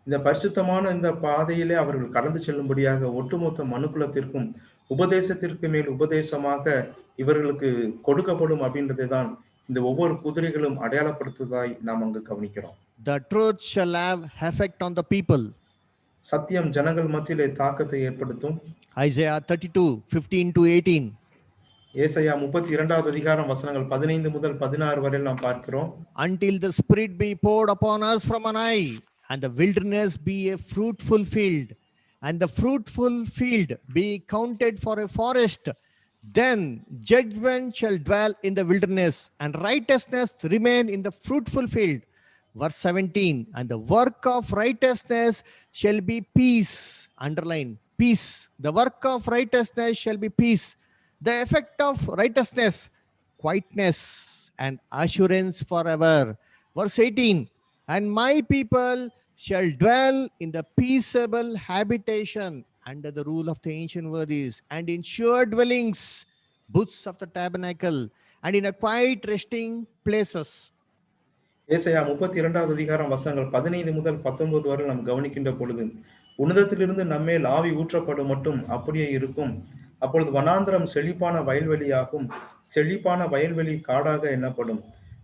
இந்த பரிசுத்தமான இந்த பாதையிலே அவர்கள் கடந்து செல்லும்படியாக ஒட்டுமொத்த மனுக்குலத்திற்கும் உபதேசத்திற்கு மேல் உபதேசமாக இவர்களுக்கு கொடுக்கப்படும் அப்படின்றதை தான் இந்த ஒவ்வொரு குதிரைகளும் அடையாளப்படுத்துவதாய் நாம் அங்கு கவனிக்கிறோம். The truth shall have effect on the people. சத்தியம் ஜனங்கள் மத்தியிலே தாக்கத்தை ஏற்படுத்தும். Isaiah 32:15 to 18. ஏசாயா 32வது அதிகாரம் வசனங்கள் 15 முதல் 16 வரை நாம் பார்க்கிறோம். Until the Spirit be poured upon us from on high, and the wilderness be a fruitful field, and the fruitful field be counted for a forest, then judgment shall dwell in the wilderness, and righteousness remain in the fruitful field. Verse 17, and the work of righteousness shall be peace. Underline, peace. The work of righteousness shall be peace. The effect of righteousness, quietness and assurance forever. Verse 18, and my people shall dwell in the peaceable habitation under the rule of the ancient worthies, and in sure dwellings, booths of the tabernacle, and in a quiet resting places. ஏசாயா 32வது அதிகாரம் வசனங்கள் 15 முதல் 19 வரை நாம் கவனிக்கின்ற பொழுது, உன்னதத்திலிருந்து நம்மேல் ஆவி ஊற்றப்படும் மட்டும் அப்படியே இருக்கும். அப்பொழுது வனாந்தரம் செழிப்பான வயல்வெளியாகும், செழிப்பான வயல்வெளி காடாக எண்ணப்படும்.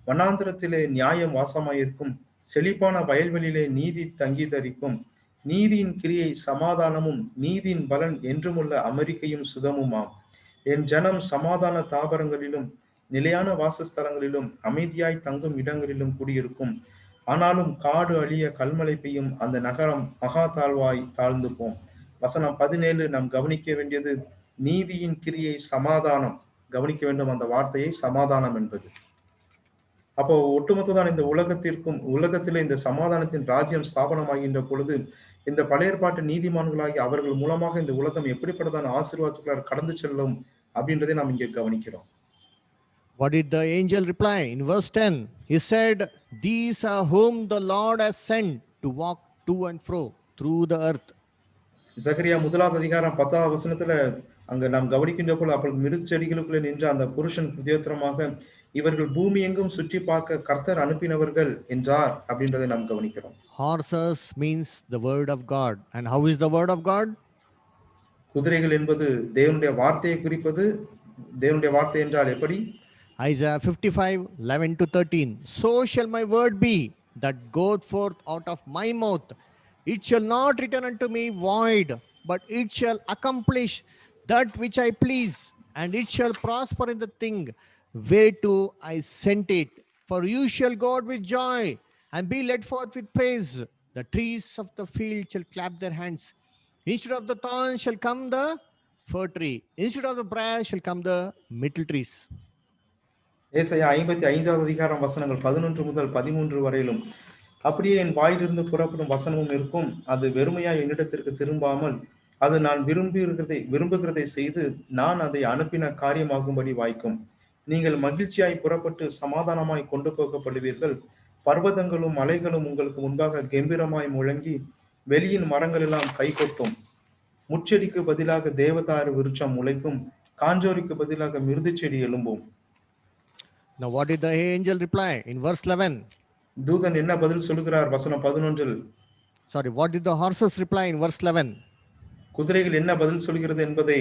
வனாந்தரத்திலே நியாயம் வாசமாயிருக்கும், செழிப்பான வயல்வெளியிலே நீதி தங்கி தரிக்கும். நீதியின் கிரியை சமாதானமும், நீதியின் பலன் என்றுமுள்ள அமெரிக்கையும் சுதமுமாம். என் ஜனம் சமாதான தாபரங்களிலும் நிலையான வாசஸ்தலங்களிலும் அமைதியாய் தங்கும் இடங்களிலும் குடியிருக்கும். ஆனாலும் காடு அழிய கல்மழை பெய்யும், அந்த நகரம் மகா தாழ்வாய் தாழ்ந்து போம். வசனம் 17 நாம் கவனிக்க வேண்டியது நீதியின் கிரியை சமாதானம். கவனிக்க வேண்டும் அந்த வார்த்தையை, சமாதானம் என்பது. அப்போ ஒட்டுமொத்ததான் இந்த உலகத்திலே இந்த சமாதானத்தின் ராஜ்யம் ஸ்தாபனமாகின்ற பொழுது, இந்த பழைய ஏற்பாட்டு நீதிமான்களாகி அவர்கள் மூலமாக இந்த உலகம் எப்படிப்பட்டதான ஆசீர்வாதத்துக்குள்ளார் கடந்து செல்லும் அப்படின்றதை நாம் இங்கே கவனிக்கிறோம். What did the angel reply? In verse 10, he said, "These are whom the Lord has sent to walk to and fro through the earth." சகரியா 1வது அதிகாரம் 10வது வசனத்துல அங்க நாம் கவனிக்கின்ற போல, அப்பொழுது மிருச்செடிகளுக்குள்ளே நின்ற அந்த புருஷன் பிரதியோத்தரமாக, இவர்கள் பூமி எங்கும் சுற்றி பார்க்க கர்த்தர் அனுப்பினவர்கள் என்றார் அப்படின்றதை நாம் கவனிக்கிறோம். Horses means the word of God. And how is the word of God? குதிரைகள் என்பது தேவனுடைய வார்த்தையை குறிப்பது. தேவனுடைய வார்த்தை என்றால் எப்படி? Isaiah 55:11 to 13. So shall my word be that goeth forth out of my mouth. It shall not return unto me void, but it shall accomplish that which I please, and it shall prosper in the thing whereto I sent it. For you shall go out with joy, and be led forth with praise. The trees of the field shall clap their hands. Instead of the thorns shall come the fir tree. Instead of the briar shall come the myrtle trees. ஏசாயா 55வது அதிகாரம் வசனங்கள் 11 முதல் 13 வரையிலும், அப்படியே என் வாயிலிருந்து புறப்படும் வசனமும் இருக்கும். அது வெறுமையாய் என்னிடத்திற்கு திரும்பாமல், அது நான் விரும்புகிறதை செய்து நான் அதை அனுப்பின காரியமாகும்படி வாய்க்கும். நீங்கள் மகிழ்ச்சியாய் புறப்பட்டு சமாதானமாய் கொண்டு போகப்படுவீர்கள். பர்வதங்களும் மலைகளும் உங்களுக்கு முன்பாக கம்பீரமாய் முழங்கி, வெளியின் மரங்கள் எல்லாம் கை கொட்டும். முச்செடிக்கு பதிலாக தேவதாரு விருட்சம் முளைக்கும், காஞ்சோரிக்கு பதிலாக மிருது செடி எழும்பும். Now what did the angel reply in verse 11? தூதன் என்ன பதில் சொல்கிறார்? வசனம் 11. Sorry, what did the horses reply in verse 11? குதிரைகள் என்ன பதில் சொல்கிறது என்பதை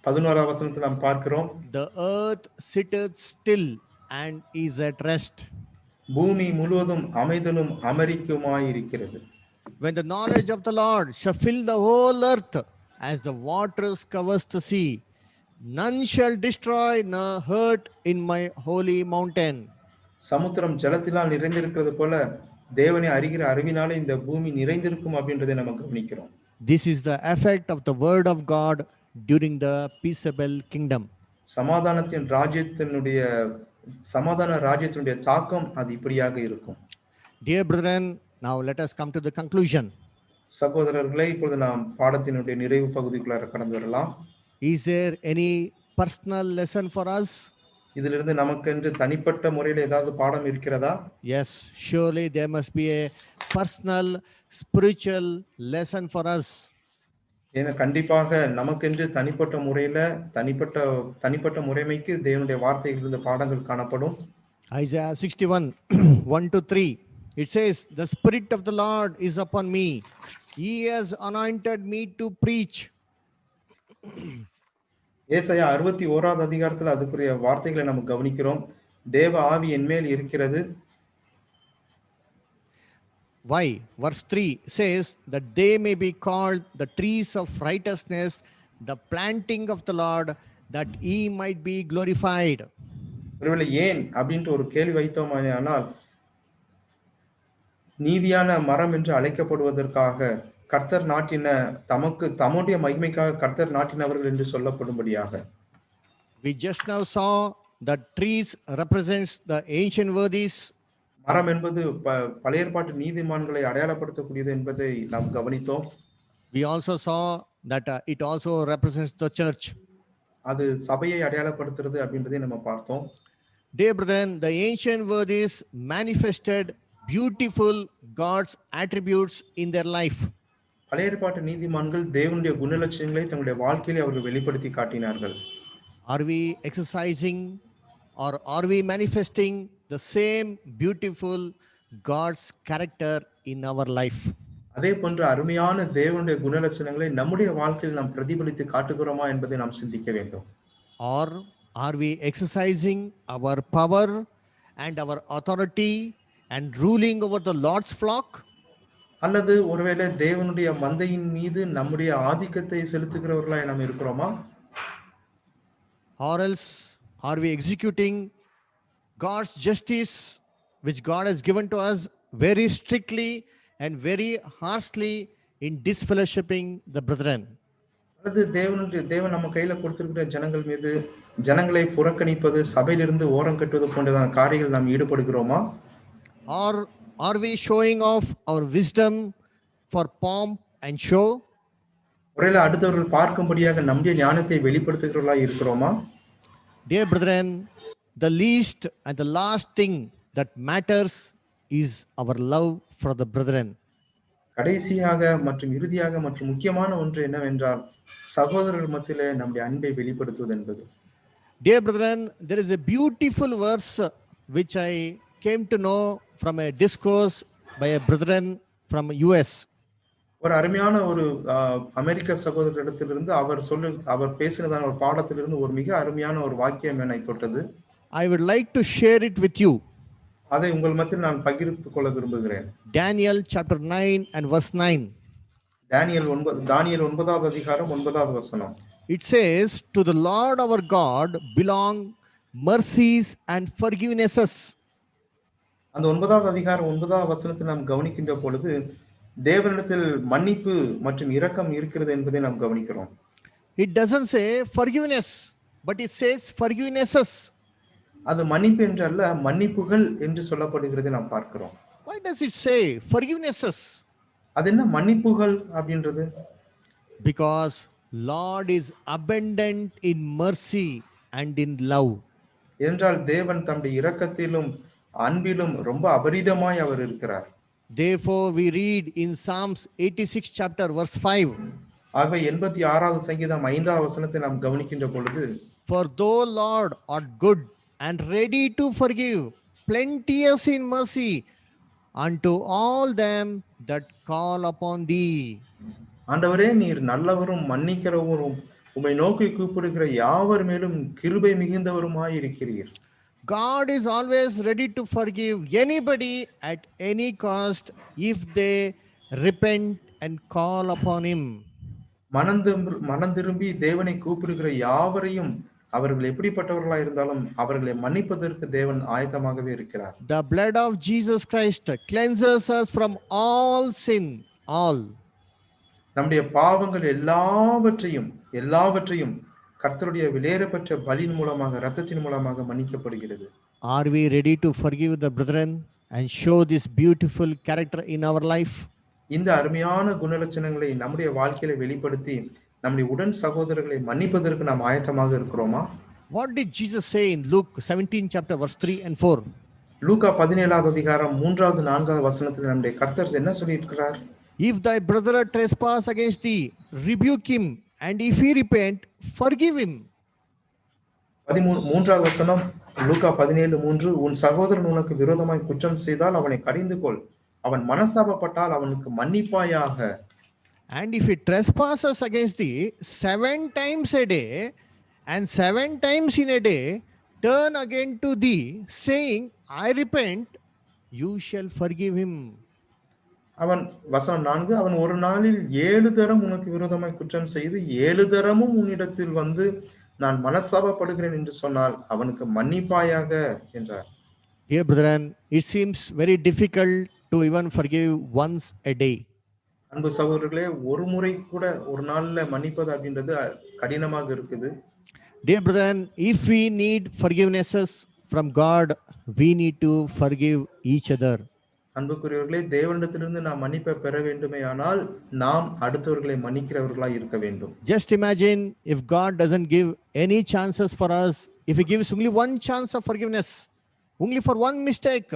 11வது வசனத்தில் நாம் பார்க்கிறோம். The earth sitteth still and is at rest. பூமி முழுவதும் அமைதலும் அமெரிக்குமாயிருக்கிறது. When the knowledge of the Lord shall fill the whole earth as the waters covers the sea, none shall destroy nor hurt in my holy mountain. சமுத்திரம் ஜலத்தினால் நிறைந்திருக்கிறது போல தேவனை அறிகிற அறிவினாலே இந்த பூமி நிறைந்திருக்கும் அப்படின்றதை நம்ம கவனிக்கிறோம். This is the effect of the word of God during the peaceable kingdom. சமாதான ராஜ்யத்தினுடைய தாக்கம் அது இப்படியாக இருக்கும். Dear brethren, now let us come to the conclusion. சகோதரர்களே, இப்பொழுது நாம் பாடத்தினுடைய நிறைவு பகுதிக்குள்ளார கடந்து வரலாம். Is there any personal lesson for us? இதிலிருந்து நமக்கென்று தனிப்பட்ட முறையில் ஏதாவது பாடம் இருக்கிறதா? Yes, surely there must be a personal spiritual lesson for us. ஏன்னா கண்டிப்பாக நமக்கென்று தனிப்பட்ட முறையில தனிப்பட்ட முறைமைக்கு தேவனுடைய வார்த்தையிலிருந்து பாடங்கள் காணப்படும். Isaiah 61 1 to 3. It says, "The Spirit of the Lord is upon me. He has anointed me to preach." ஏசாயா 61வது அதிகாரத்தில் அதுக்குரிய வார்த்தைகளை நம்ம கவனிக்கிறோம். தேவ ஆவி என் மேல் இருக்கிறது. Why? Verse 3 says that they may be called the trees of righteousness, the planting of the Lord, that he might be glorified. ஒருவேளை ஏன் அப்படின்ட்டு ஒரு கேள்வி வைத்தோமானால், நீதியான மரம் என்று அழைக்கப்படுவதற்காக கர்த்தர் நாட்டின தம்முடைய மகிமைக்காக கர்த்தர் நாட்டினவர்கள் என்று சொல்லப்படும்படியாக. We just now saw that trees represents the ancient worthies. மரம் என்பது பழைய ஏற்பாட்டு நீதிமான்களை அடையாளப்படுத்தக்கூடியது என்பதை நாம் கவனித்தோம். We also saw that it also represents the church. அது சபையை அடையாளப்படுத்துறது அப்படின்றதை நம்ம பார்த்தோம். Dear brethren, the ancient worthies manifested beautiful God's attributes in their life. பழைய ஏற்பாட்டு நீதிமான்கள் தேவனுடைய குணலட்சணங்களை தங்களுடைய வாழ்க்கையிலே அவர்கள் வெளிப்படுத்தி காட்டினார்கள். Are we exercising or are we manifesting the same beautiful God's character in our life? அதே போன்ற அருமையான தேவனுடைய குணலட்சணங்களை நம்முடைய வாழ்க்கையில் நாம் பிரதிபலித்து காட்டுகிறோமா என்பதை நாம் சிந்திக்க வேண்டும். Or are we exercising our power and our authority and ruling over the Lord's flock? அல்லது ஒருவேளை தேவனுடைய மந்தையின் மீது நம்முடைய ஆதிக்கத்தை செலுத்துகிறவர்களாய் நாம் இருக்கிறோமா? Or else are we executing God's justice which God has given to us very strictly and very harshly in disfellowshipping the brethren? அல்லது தேவன் நம்ம கையில கொடுத்திருக்கிற ஜனங்கள் மீது ஜனங்களை புறக்கணிப்பது, சபையிலிருந்து ஓரம் கட்டுவது போன்றதான காரியங்கள் நாம் ஈடுபடுகிறோமா? Or are we showing off our wisdom for pomp and show? ஒருவேளை அடுத்தவர்கள் பார்க்கும்படியாக நம்முடைய ஞானத்தை வெளிப்படுத்துகிறவர்களாய் இருக்கிறோமா? Dear brethren, the least and the last thing that matters is our love for the brethren. கடைசியாக மற்றும் இறுதியாக மற்றும் முக்கியமான ஒன்று என்னவென்றால் சகோதரர்கள் மத்தியிலே நம்முடைய அன்பை வெளிப்படுத்துவது என்பது. Dear brethren, there is a beautiful verse which I came to know from a discourse by a brethren from US. ஒரு அருமையான ஒரு அமெரிக்க சகோதரரிடத்திலிருந்து அவர் பேசினதான ஒரு பாடத்திலிருந்து ஒரு மிக அருமையான ஒரு வாக்கியம் என்னை தொட்டது. I would like to share it with you. அதை உங்கள் மத்தியில் நான் பகிர்ந்து கொள்ள விரும்புகிறேன். Daniel chapter 9 and verse 9. தானியேல் 9வது அதிகாரம் 9வது வசனம். It says, to the Lord our God belong mercies and forgivenesses. அந்த 9வது அதிகாரம் 9வது வசனத்தை நாம் கவனிக்கின்ற பொழுது தேவனிடத்தில் மன்னிப்பு மற்றும் இரக்கம் இருக்கிறது என்பதை நாம் கவனிக்கிறோம். It doesn't say forgiveness, but it says forgivenesses. அது மன்னிப்பு என்று அல்ல, மன்னிப்புகள் என்று சொல்லப்படுகிறது நாம் பார்க்கிறோம். Why does it say forgivenesses? அது என்ன மன்னிப்புகள் அப்படின்றது? Because Lord is abundant in mercy and in love. என்றால் தேவன் தம்முடைய இரக்கத்திலும் அன்பிலும் ரொம்ப அபரிதமாய் அவர் இருக்கிறார். Therefore we read in Psalms 86 chapter verse 5. ஆகவே 86வது சங்கீதம் 5வது வசனத்தை நாம் கவனிக்கின்ற பொழுது, For thou Lord art good and ready to forgive, plenteous in mercy unto all them that call upon thee. ஆண்டவரே நீர் நல்லவரும் மன்னிக்கிறவரும் உம்மை நோக்கி கூப்பிடுகிற யாவர் மேலும் கிருபை மிகுந்தவருமாய் இருக்கிறீர். God is always ready to forgive anybody at any cost if they repent and call upon him. மனம் திரும்பி தேவனை கூப்பிடுகிற யாவரையும் அவர்கள் எப்படிப்பட்டவர்களாக இருந்தாலும் அவர்களை மன்னிப்பதற்கு தேவன் ஆயத்தமாகவே இருக்கிறார். The blood of Jesus Christ cleanses us from all sin, all. நம்முடைய பாவங்கள் எல்லாவற்றையும் கர்த்தருடைய விலையேறப்பெற்ற பலியின் மூலமாக இரத்தத்தின் மூலமாக மன்னிக்கப்படுகிறது. Are we ready to forgive the brethren and show this beautiful character in our life? இந்த அருமையான குணலட்சணங்களை நம்முடைய வாழ்க்கையில வெளிப்படுத்தி நம்முடைய உடன் சகோதரர்களை மன்னிப்பதற்கு நாம் ஆயத்தமாக இருக்கிறோமா? What did Jesus say in Luke 17 chapter verse 3 and 4? லூக்கா 17வது அதிகாரம் 3வது 4வது வசனத்தில் நம்முடைய கர்த்தர் என்ன சொல்லியிருக்கிறார்? If thy brother trespass against thee, rebuke him, and if he repent, forgive him. 13வது வசனம் லூக்கா 17:3, உன் சகோதரன் உனக்கு விரோதமாய் குற்றம் செய்தால் அவனை கடிந்து கொள், அவன் மனஸ்தாபப்பட்டால் அவனுக்கு மன்னிப்பாயாக. And if he trespasses against thee 7 times a day, and 7 times in a day, turn again to thee, saying, I repent, you shall forgive him. அவன் வசனம் 4, அவன் ஒரு நாளில் 7 தரம் உனக்கு விரோதமாய் குற்றம் செய்து 7 தரமும் உன்னிடத்தில் வந்து நான் மனஸ்தாபப்படுகிறேன் என்று சொன்னால் அவனுக்கு மன்னிப்பாயாக என்றார். Dear brethren, it seems very difficult to even forgive once a day. அன்பு சகோதரர்களே, ஒரு முறை கூட ஒரு நாள்ல மன்னிப்பது அப்படின்றது கடினமாக இருக்குது. Dear brethren, if we need forgivenesses from God, we need to forgive each other. அன்புக்குரியவர்களே, தேவனிடத்திலிருந்து நாம் மன்னிப்பை பெற வேண்டுமே ஆனால் நாம் அடுத்தவர்களை மன்னிக்கிறவர்களாய் இருக்க வேண்டும். Just imagine if God doesn't give any chances for us, if he gives only one chance of forgiveness, only for one mistake,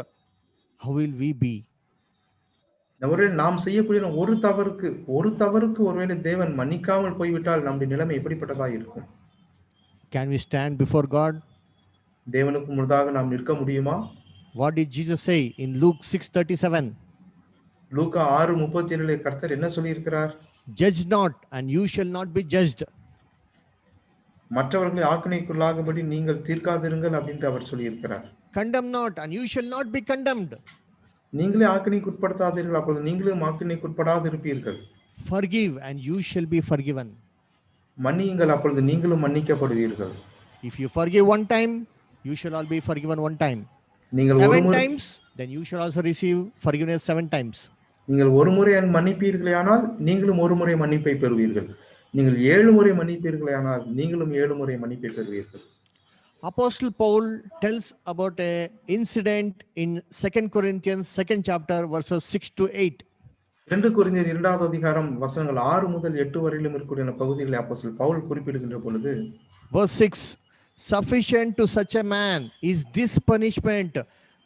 how will we be? நாம் செய்யக்கூடிய ஒரு தவறுக்கு ஒருவேளை தேவன் மன்னிக்காமல் போய்விட்டால் நம்முடைய நிலைமை எப்படிப்பட்டதா இருக்கும்? Can we stand before God? தேவனுக்கு முன்னதாக நாம் நிற்க முடியுமா? What did Jesus say in Luke 6:37? லூக்கா 6:37 கர்த்தர் என்ன சொல்லியிருக்கிறார்? Judge not, and you shall not be judged. மற்றவர்களை ஆக்கினைக்குள்ளாகும்படி நீங்கள் தீர்க்காதிருங்கள் அப்படின்ட்டு அவர் சொல்லியிருக்கிறார். Condemn not, and you shall not be condemned. நீங்களே ஆக்கினைக்கு உட்படுத்தாதீர்கள், அப்பொழுது நீங்களும் ஆக்கினைக்கு உட்படாதிருப்பீர்கள். Forgive, and you shall be forgiven. மன்னியுங்கள், அப்பொழுது நீங்களும் மன்னிக்கப்படுவீர்கள். If you forgive one time, you shall all be forgiven one time. நீங்கள் ஒரு 7 முறை times, then you shall also receive forgiveness 7 times. நீங்கள் ஒரு முறை மன்னிப்பீர்களேயானால் நீங்களும் ஒரு முறை மன்னிப்பை பெறுவீர்கள். நீங்கள் 7 முறை மன்னிப்பீர்களேயானால் நீங்களும் 7 முறை மன்னிப்பை பெறுவீர்கள். Apostle Paul tells about a incident in 2 Corinthians 2nd chapter verses 6 to 8. 2 கொரிந்தியர் 2வது அதிகாரம் வசனங்கள் 6 முதல் 8 வரையிலும் இருக்கக்கூடிய பகுதிகளை அப்போஸ்தலன் பவுல் குறிப்பிடுகின்ற பொழுது, verse 6, sufficient to such a man is this punishment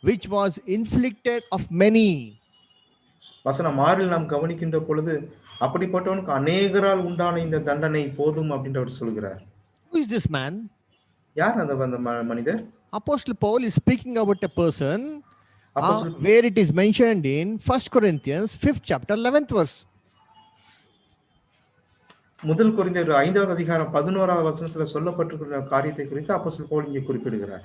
which was inflicted of many. வசனம் 6 நாம் கவனிக்கின்ற பொழுது, அப்படிப்பட்டவனுக்கு அநேகரால் உண்டான இந்த தண்டனை போதும் அப்படின்னு அவர் சொல்கிறார். Who is this man? யார் அந்த மனிதர்? Apostle Paul is speaking about a person where it is mentioned in 1 Corinthians 5th chapter 11th verse. முதல் கொரிந்தியர் 5வது அதிகாரம் 11வது வசனத்துல சொல்லப்பட்டிருக்கிற காரியத்தை குறித்து அப்போஸ்தலன் பவுல் இங்கே குறிப்பிடுகிறார்.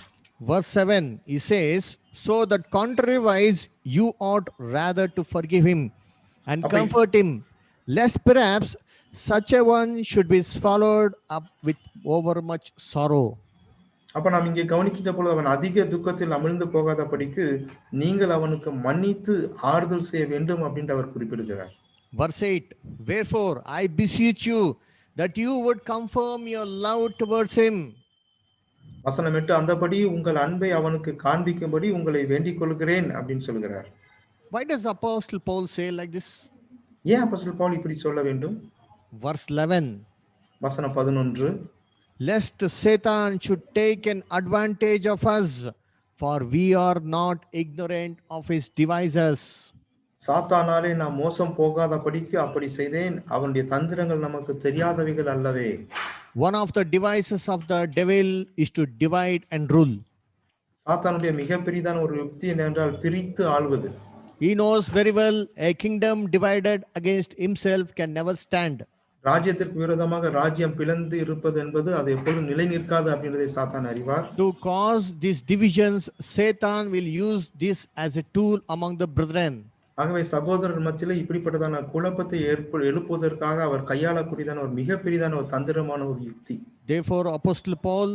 Verse 7, he says, so that contrariwise you ought rather to forgive him and comfort him, lest perhaps such a one should be swallowed up with overmuch sorrow. அப்ப நாம் இங்கே கவனிக்கின்ற பொழுது, அவன் அதிக துக்கத்தில் அமிழ்ந்து போகாதபடிக்கு நீங்கள் அவனுக்கு மன்னித்து ஆறுதல் செய்ய வேண்டும் அப்படின்ட்டு அவர் குறிப்பிடுகிறார். Verse 8, wherefore I beseech you that you would confirm your love towards him. வசனம் 8, அந்தபடி உங்கள் அன்பை அவனுக்கு காண்பிக்கும்படி உங்களை வேண்டிக் கொள்கிறேன் அப்படின்னு சொல்கிறார். Why does Apostle Paul say like this? ஏன் அப்போஸ்தலன் பவுல் இப்படி சொல்ல வேண்டும்? Verse 11, வசனம் 11, lest Satan should take an advantage of us, for we are not ignorant of his devices. சாத்தானாலே நாம் மோசம் போகாதபடிக்கு அப்படி செய்தேன், அவனுடைய தந்திரங்கள் நமக்கு தெரியாதவைகள் அல்லவே. One of the devices of the devil is to divide and rule. சாத்தானுடைய மிக பெரிதான ஒரு யுக்தி என்னவென்றால் பிரித்து ஆள்வது. He knows very well a kingdom divided against himself can never stand. ராஜ்யத்திற்கு விரோதமாக ராஜ்யம் பிளந்து இருப்பது என்பது அது எப்பொழுதும் நிலை நிற்காது அப்படின்றதை சாத்தான் அறிவார். To cause these divisions, Satan will use this as a tool among the brethren. ஆகவே சகோதரர் மத்தியிலே இப்படிப்பட்டதான குழப்பத்தை எழுப்புவதற்காக அவர் கையாளக்கூடியதான ஒரு மிக பெரிதான ஒரு தந்திரமான ஒரு யுக்தி. Therefore Apostle Paul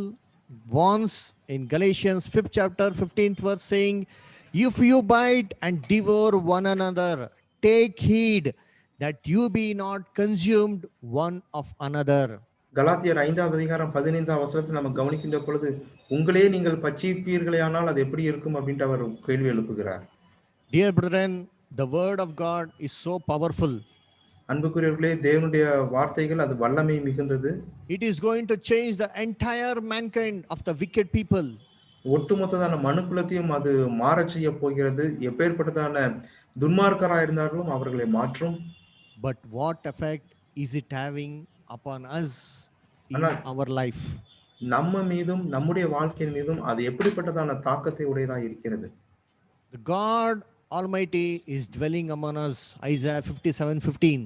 warns in Galatians 5th chapter 15th verse saying, if you bite and devour one another, take heed that you be not consumed one of another. கலாத்தியர் 5வது அதிகாரம் 15வது வசனத்தை நம்ம கவனிக்கின்ற பொழுது, உங்களே நீங்கள் பட்சிப்பீர்களேயானால் அது எப்படி இருக்கும் அப்படின்ட்டு அவர் கேள்வி எழுப்புகிறார். Dear brethren, the word of God is so powerful. அன்புக்குரியவர்களே, தேவனுடைய வார்த்தைகள் அது வல்லமை மிகுந்தது. It is going to change the entire mankind of the wicked people. ஒட்டுமொத்ததான மனுக்குலத்தையும் அது மாறச் செய்ய போகிறது. எப்பேற்பட்டதான துன்மார்க்கராக இருந்தாலும் அவர்களை மாற்றும். But what effect is it having upon us in our life? நம்ம மீதும் நம்முடைய வாழ்க்கையின் மீதும் அது எப்படிப்பட்டதான தாக்கத்தை உடையதாக இருக்கிறது. The God Almighty is dwelling among us. Isaiah 57:15.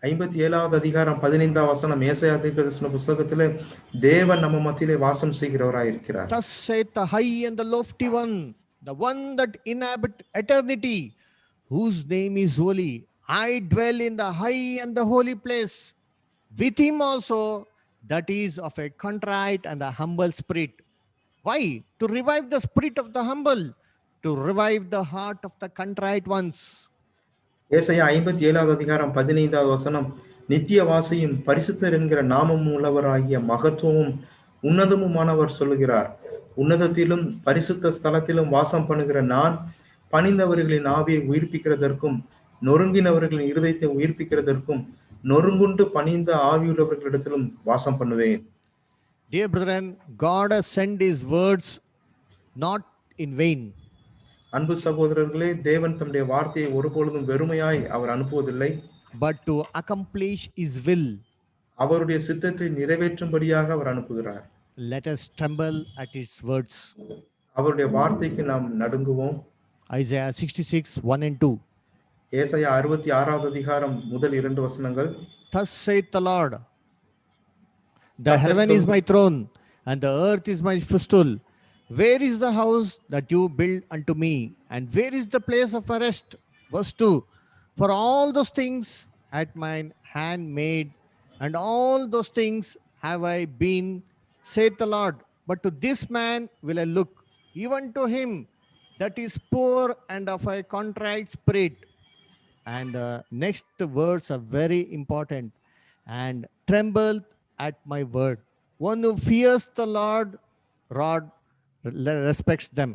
57வது அதிகாரம் 15வது வசனம் ஏசாயா தீர்க்கதரிசன புத்தகத்திலே தேவன் நம்ம மத்தியிலே வாசம் செய்கிறவராய் இருக்கிறார். Thus saith the high and the lofty one, the one that inhabit eternity, whose name is holy. I dwell in the high and the holy place, with him also that is of a contrite and a humble spirit. Why? To revive the spirit of the humble, to revive the heart of the contrite ones. ஏசாயா 57வது அதிகாரம் 15வது வசனம், நித்திய வாசியும் பரிசுத்தர் என்கிற நாமம் உள்ளவராகிய மகத்துவமும் உன்னதமுமானவர் சொல்லுகிறார், உன்னதத்திலும் பரிசுத்த ஸ்தலத்திலும் வாசம் பண்ணுகிற நான் பணிந்தவர்களின் ஆவியை உயிர்ப்பிக்கிறதற்கும் நொறுங்கினவர்களின் இருதயத்தை உயிர்ப்பிக்கிறதற்கும் நொறுங்குண்டு பணிந்த ஆவியுள்ளவர்களிடத்திலும் வாசம் பண்ணுவேன். Dear brethren, God has sent his words not in vain. அன்பு சகோதரர்களே, தேவன் தம்முடைய வார்த்தையை ஒருபொழுதும் வெறுமையாய் அவர் அனுப்புவதில்லை, but to accomplish his will. அவருடைய சித்தத்தை நிறைவேற்றும்படியாக அவர் அனுப்புகிறார். let us tremble at his words. அவருடைய வார்த்தைக்கு நாம் நடுங்குவோம். Isaiah 66, 1 and 2. ஏசாயா 66வது அதிகாரம் முதல் 2 வசனங்கள். Thus saith the Lord, the Karthar heaven is சொல்- my throne, and the earth is my footstool. Where is the house that you build unto me? And where is the place of my rest? Verse 2. For all those things had mine hand made, and all those things have I been, saith the Lord. But to this man will I look, even to him that is poor and of a contrite spirit. And the next words are very important. And tremble at my word. One who fears the Lord, rod respects them.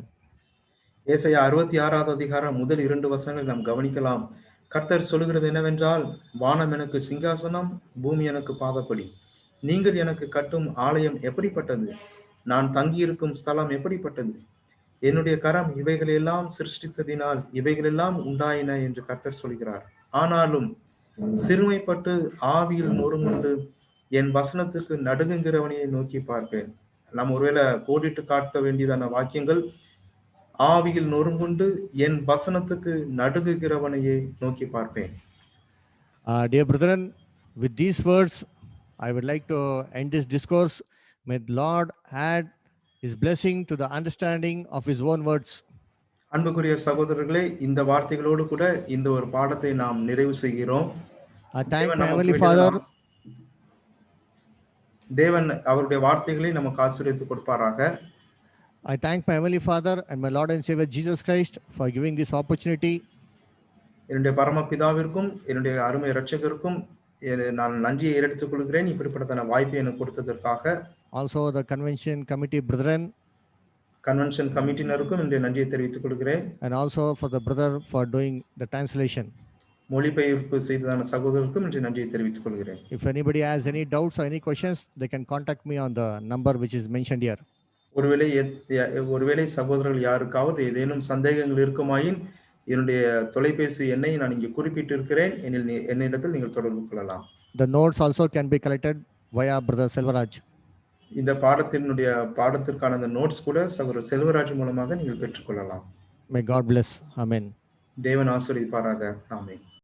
ஏசாயா 66வது அதிகாரம் முதல் 2 வசனங்களை நாம் கவனிக்கலாம். கர்த்தர் சொல்லுகிறது என்னவென்றால், வானம் எனக்கு சிங்காசனம், பூமி எனக்கு பாதப்படி. நீங்கள் எனக்கு கட்டும் ஆலயம் எப்படிப்பட்டது? நான் தங்கியிருக்கும் ஸ்தலம் எப்படிப்பட்டது? என்னுடைய கரம் இவைகளெல்லாம் சிருஷ்டித்ததினால் இவைகளெல்லாம் உண்டாயின என்று கர்த்தர் சொல்கிறார். ஆனாலும் சிறுமைப்பட்டு ஆவியில் நொறுங்குண்டு என் வசனத்துக்கு நடுங்குகிறவனையை நோக்கி பார்ப்பேன். நாம் ஒருவேளை கோடிட்டு காட்ட வேண்டியதான வாக்கியங்கள், ஆவியில் நொறுங்குண்டு என் வசனத்துக்கு நடுங்குகிறவனையே நோக்கி பார்ப்பேன். Dear brethren, with these words, I would like to end this discourse. May the Lord add his blessing to the understanding of his own words. அன்புக்குரிய சகோதரர்களே, இந்த வார்த்தைகளோடு கூட இந்த ஒரு பாடத்தை நாம் நிறைவு செய்கிறோம். I thank தேவன் my நமக்கு Heavenly வேண்டியதான Father. தேவன் அவருடைய வார்த்தைகளை நமக்கு ஆசீர்வதித்து கொடுப்பாராக. I thank my Heavenly Father and my Lord and Savior Jesus Christ for giving this opportunity. என்னுடைய பரமபிதாவிற்கும் என்னுடைய அருமை இரட்சகருக்கும் நான் நன்றியை எடுத்துக் கொள்கிறேன், இப்படிப்பட்ட வாய்ப்பை எனக்கு கொடுத்ததற்காக. Also the convention committee brethren, convention கமிட்டினருக்கும் என்னுடைய நன்றியை தெரிவித்துக் கொள்கிறேன். and also for the brother for doing the translation. மொழிபெயர்ப்பு செய்ததான சகோதரருக்கும் இன்று நன்றியை தெரிவித்துக் கொள்கிறேன். If anybody has any doubts or any questions, they can contact me on the number which is mentioned here. ஒருவேளை சகோதரர்கள் யாருக்காவது ஏதேனும் சந்தேகங்கள் இருக்குமாயின் என்னுடைய தொலைபேசி எண்ணை நான் இங்கே குறிப்பிட்டிருக்கிறேன். என்னிடத்தில் நீங்கள் தொடர்பு கொள்ளலாம். The notes also can be collected via Brother Selvaraj. இந்த பாடத்திற்கான அந்த நோட்ஸ் கூட சகோதரர் செல்வராஜ் மூலமாக நீங்கள் பெற்றுக்கொள்ளலாம். May God bless. Amen. தேவன் ஆசீர்வதிப்பாராக. ஆமென்.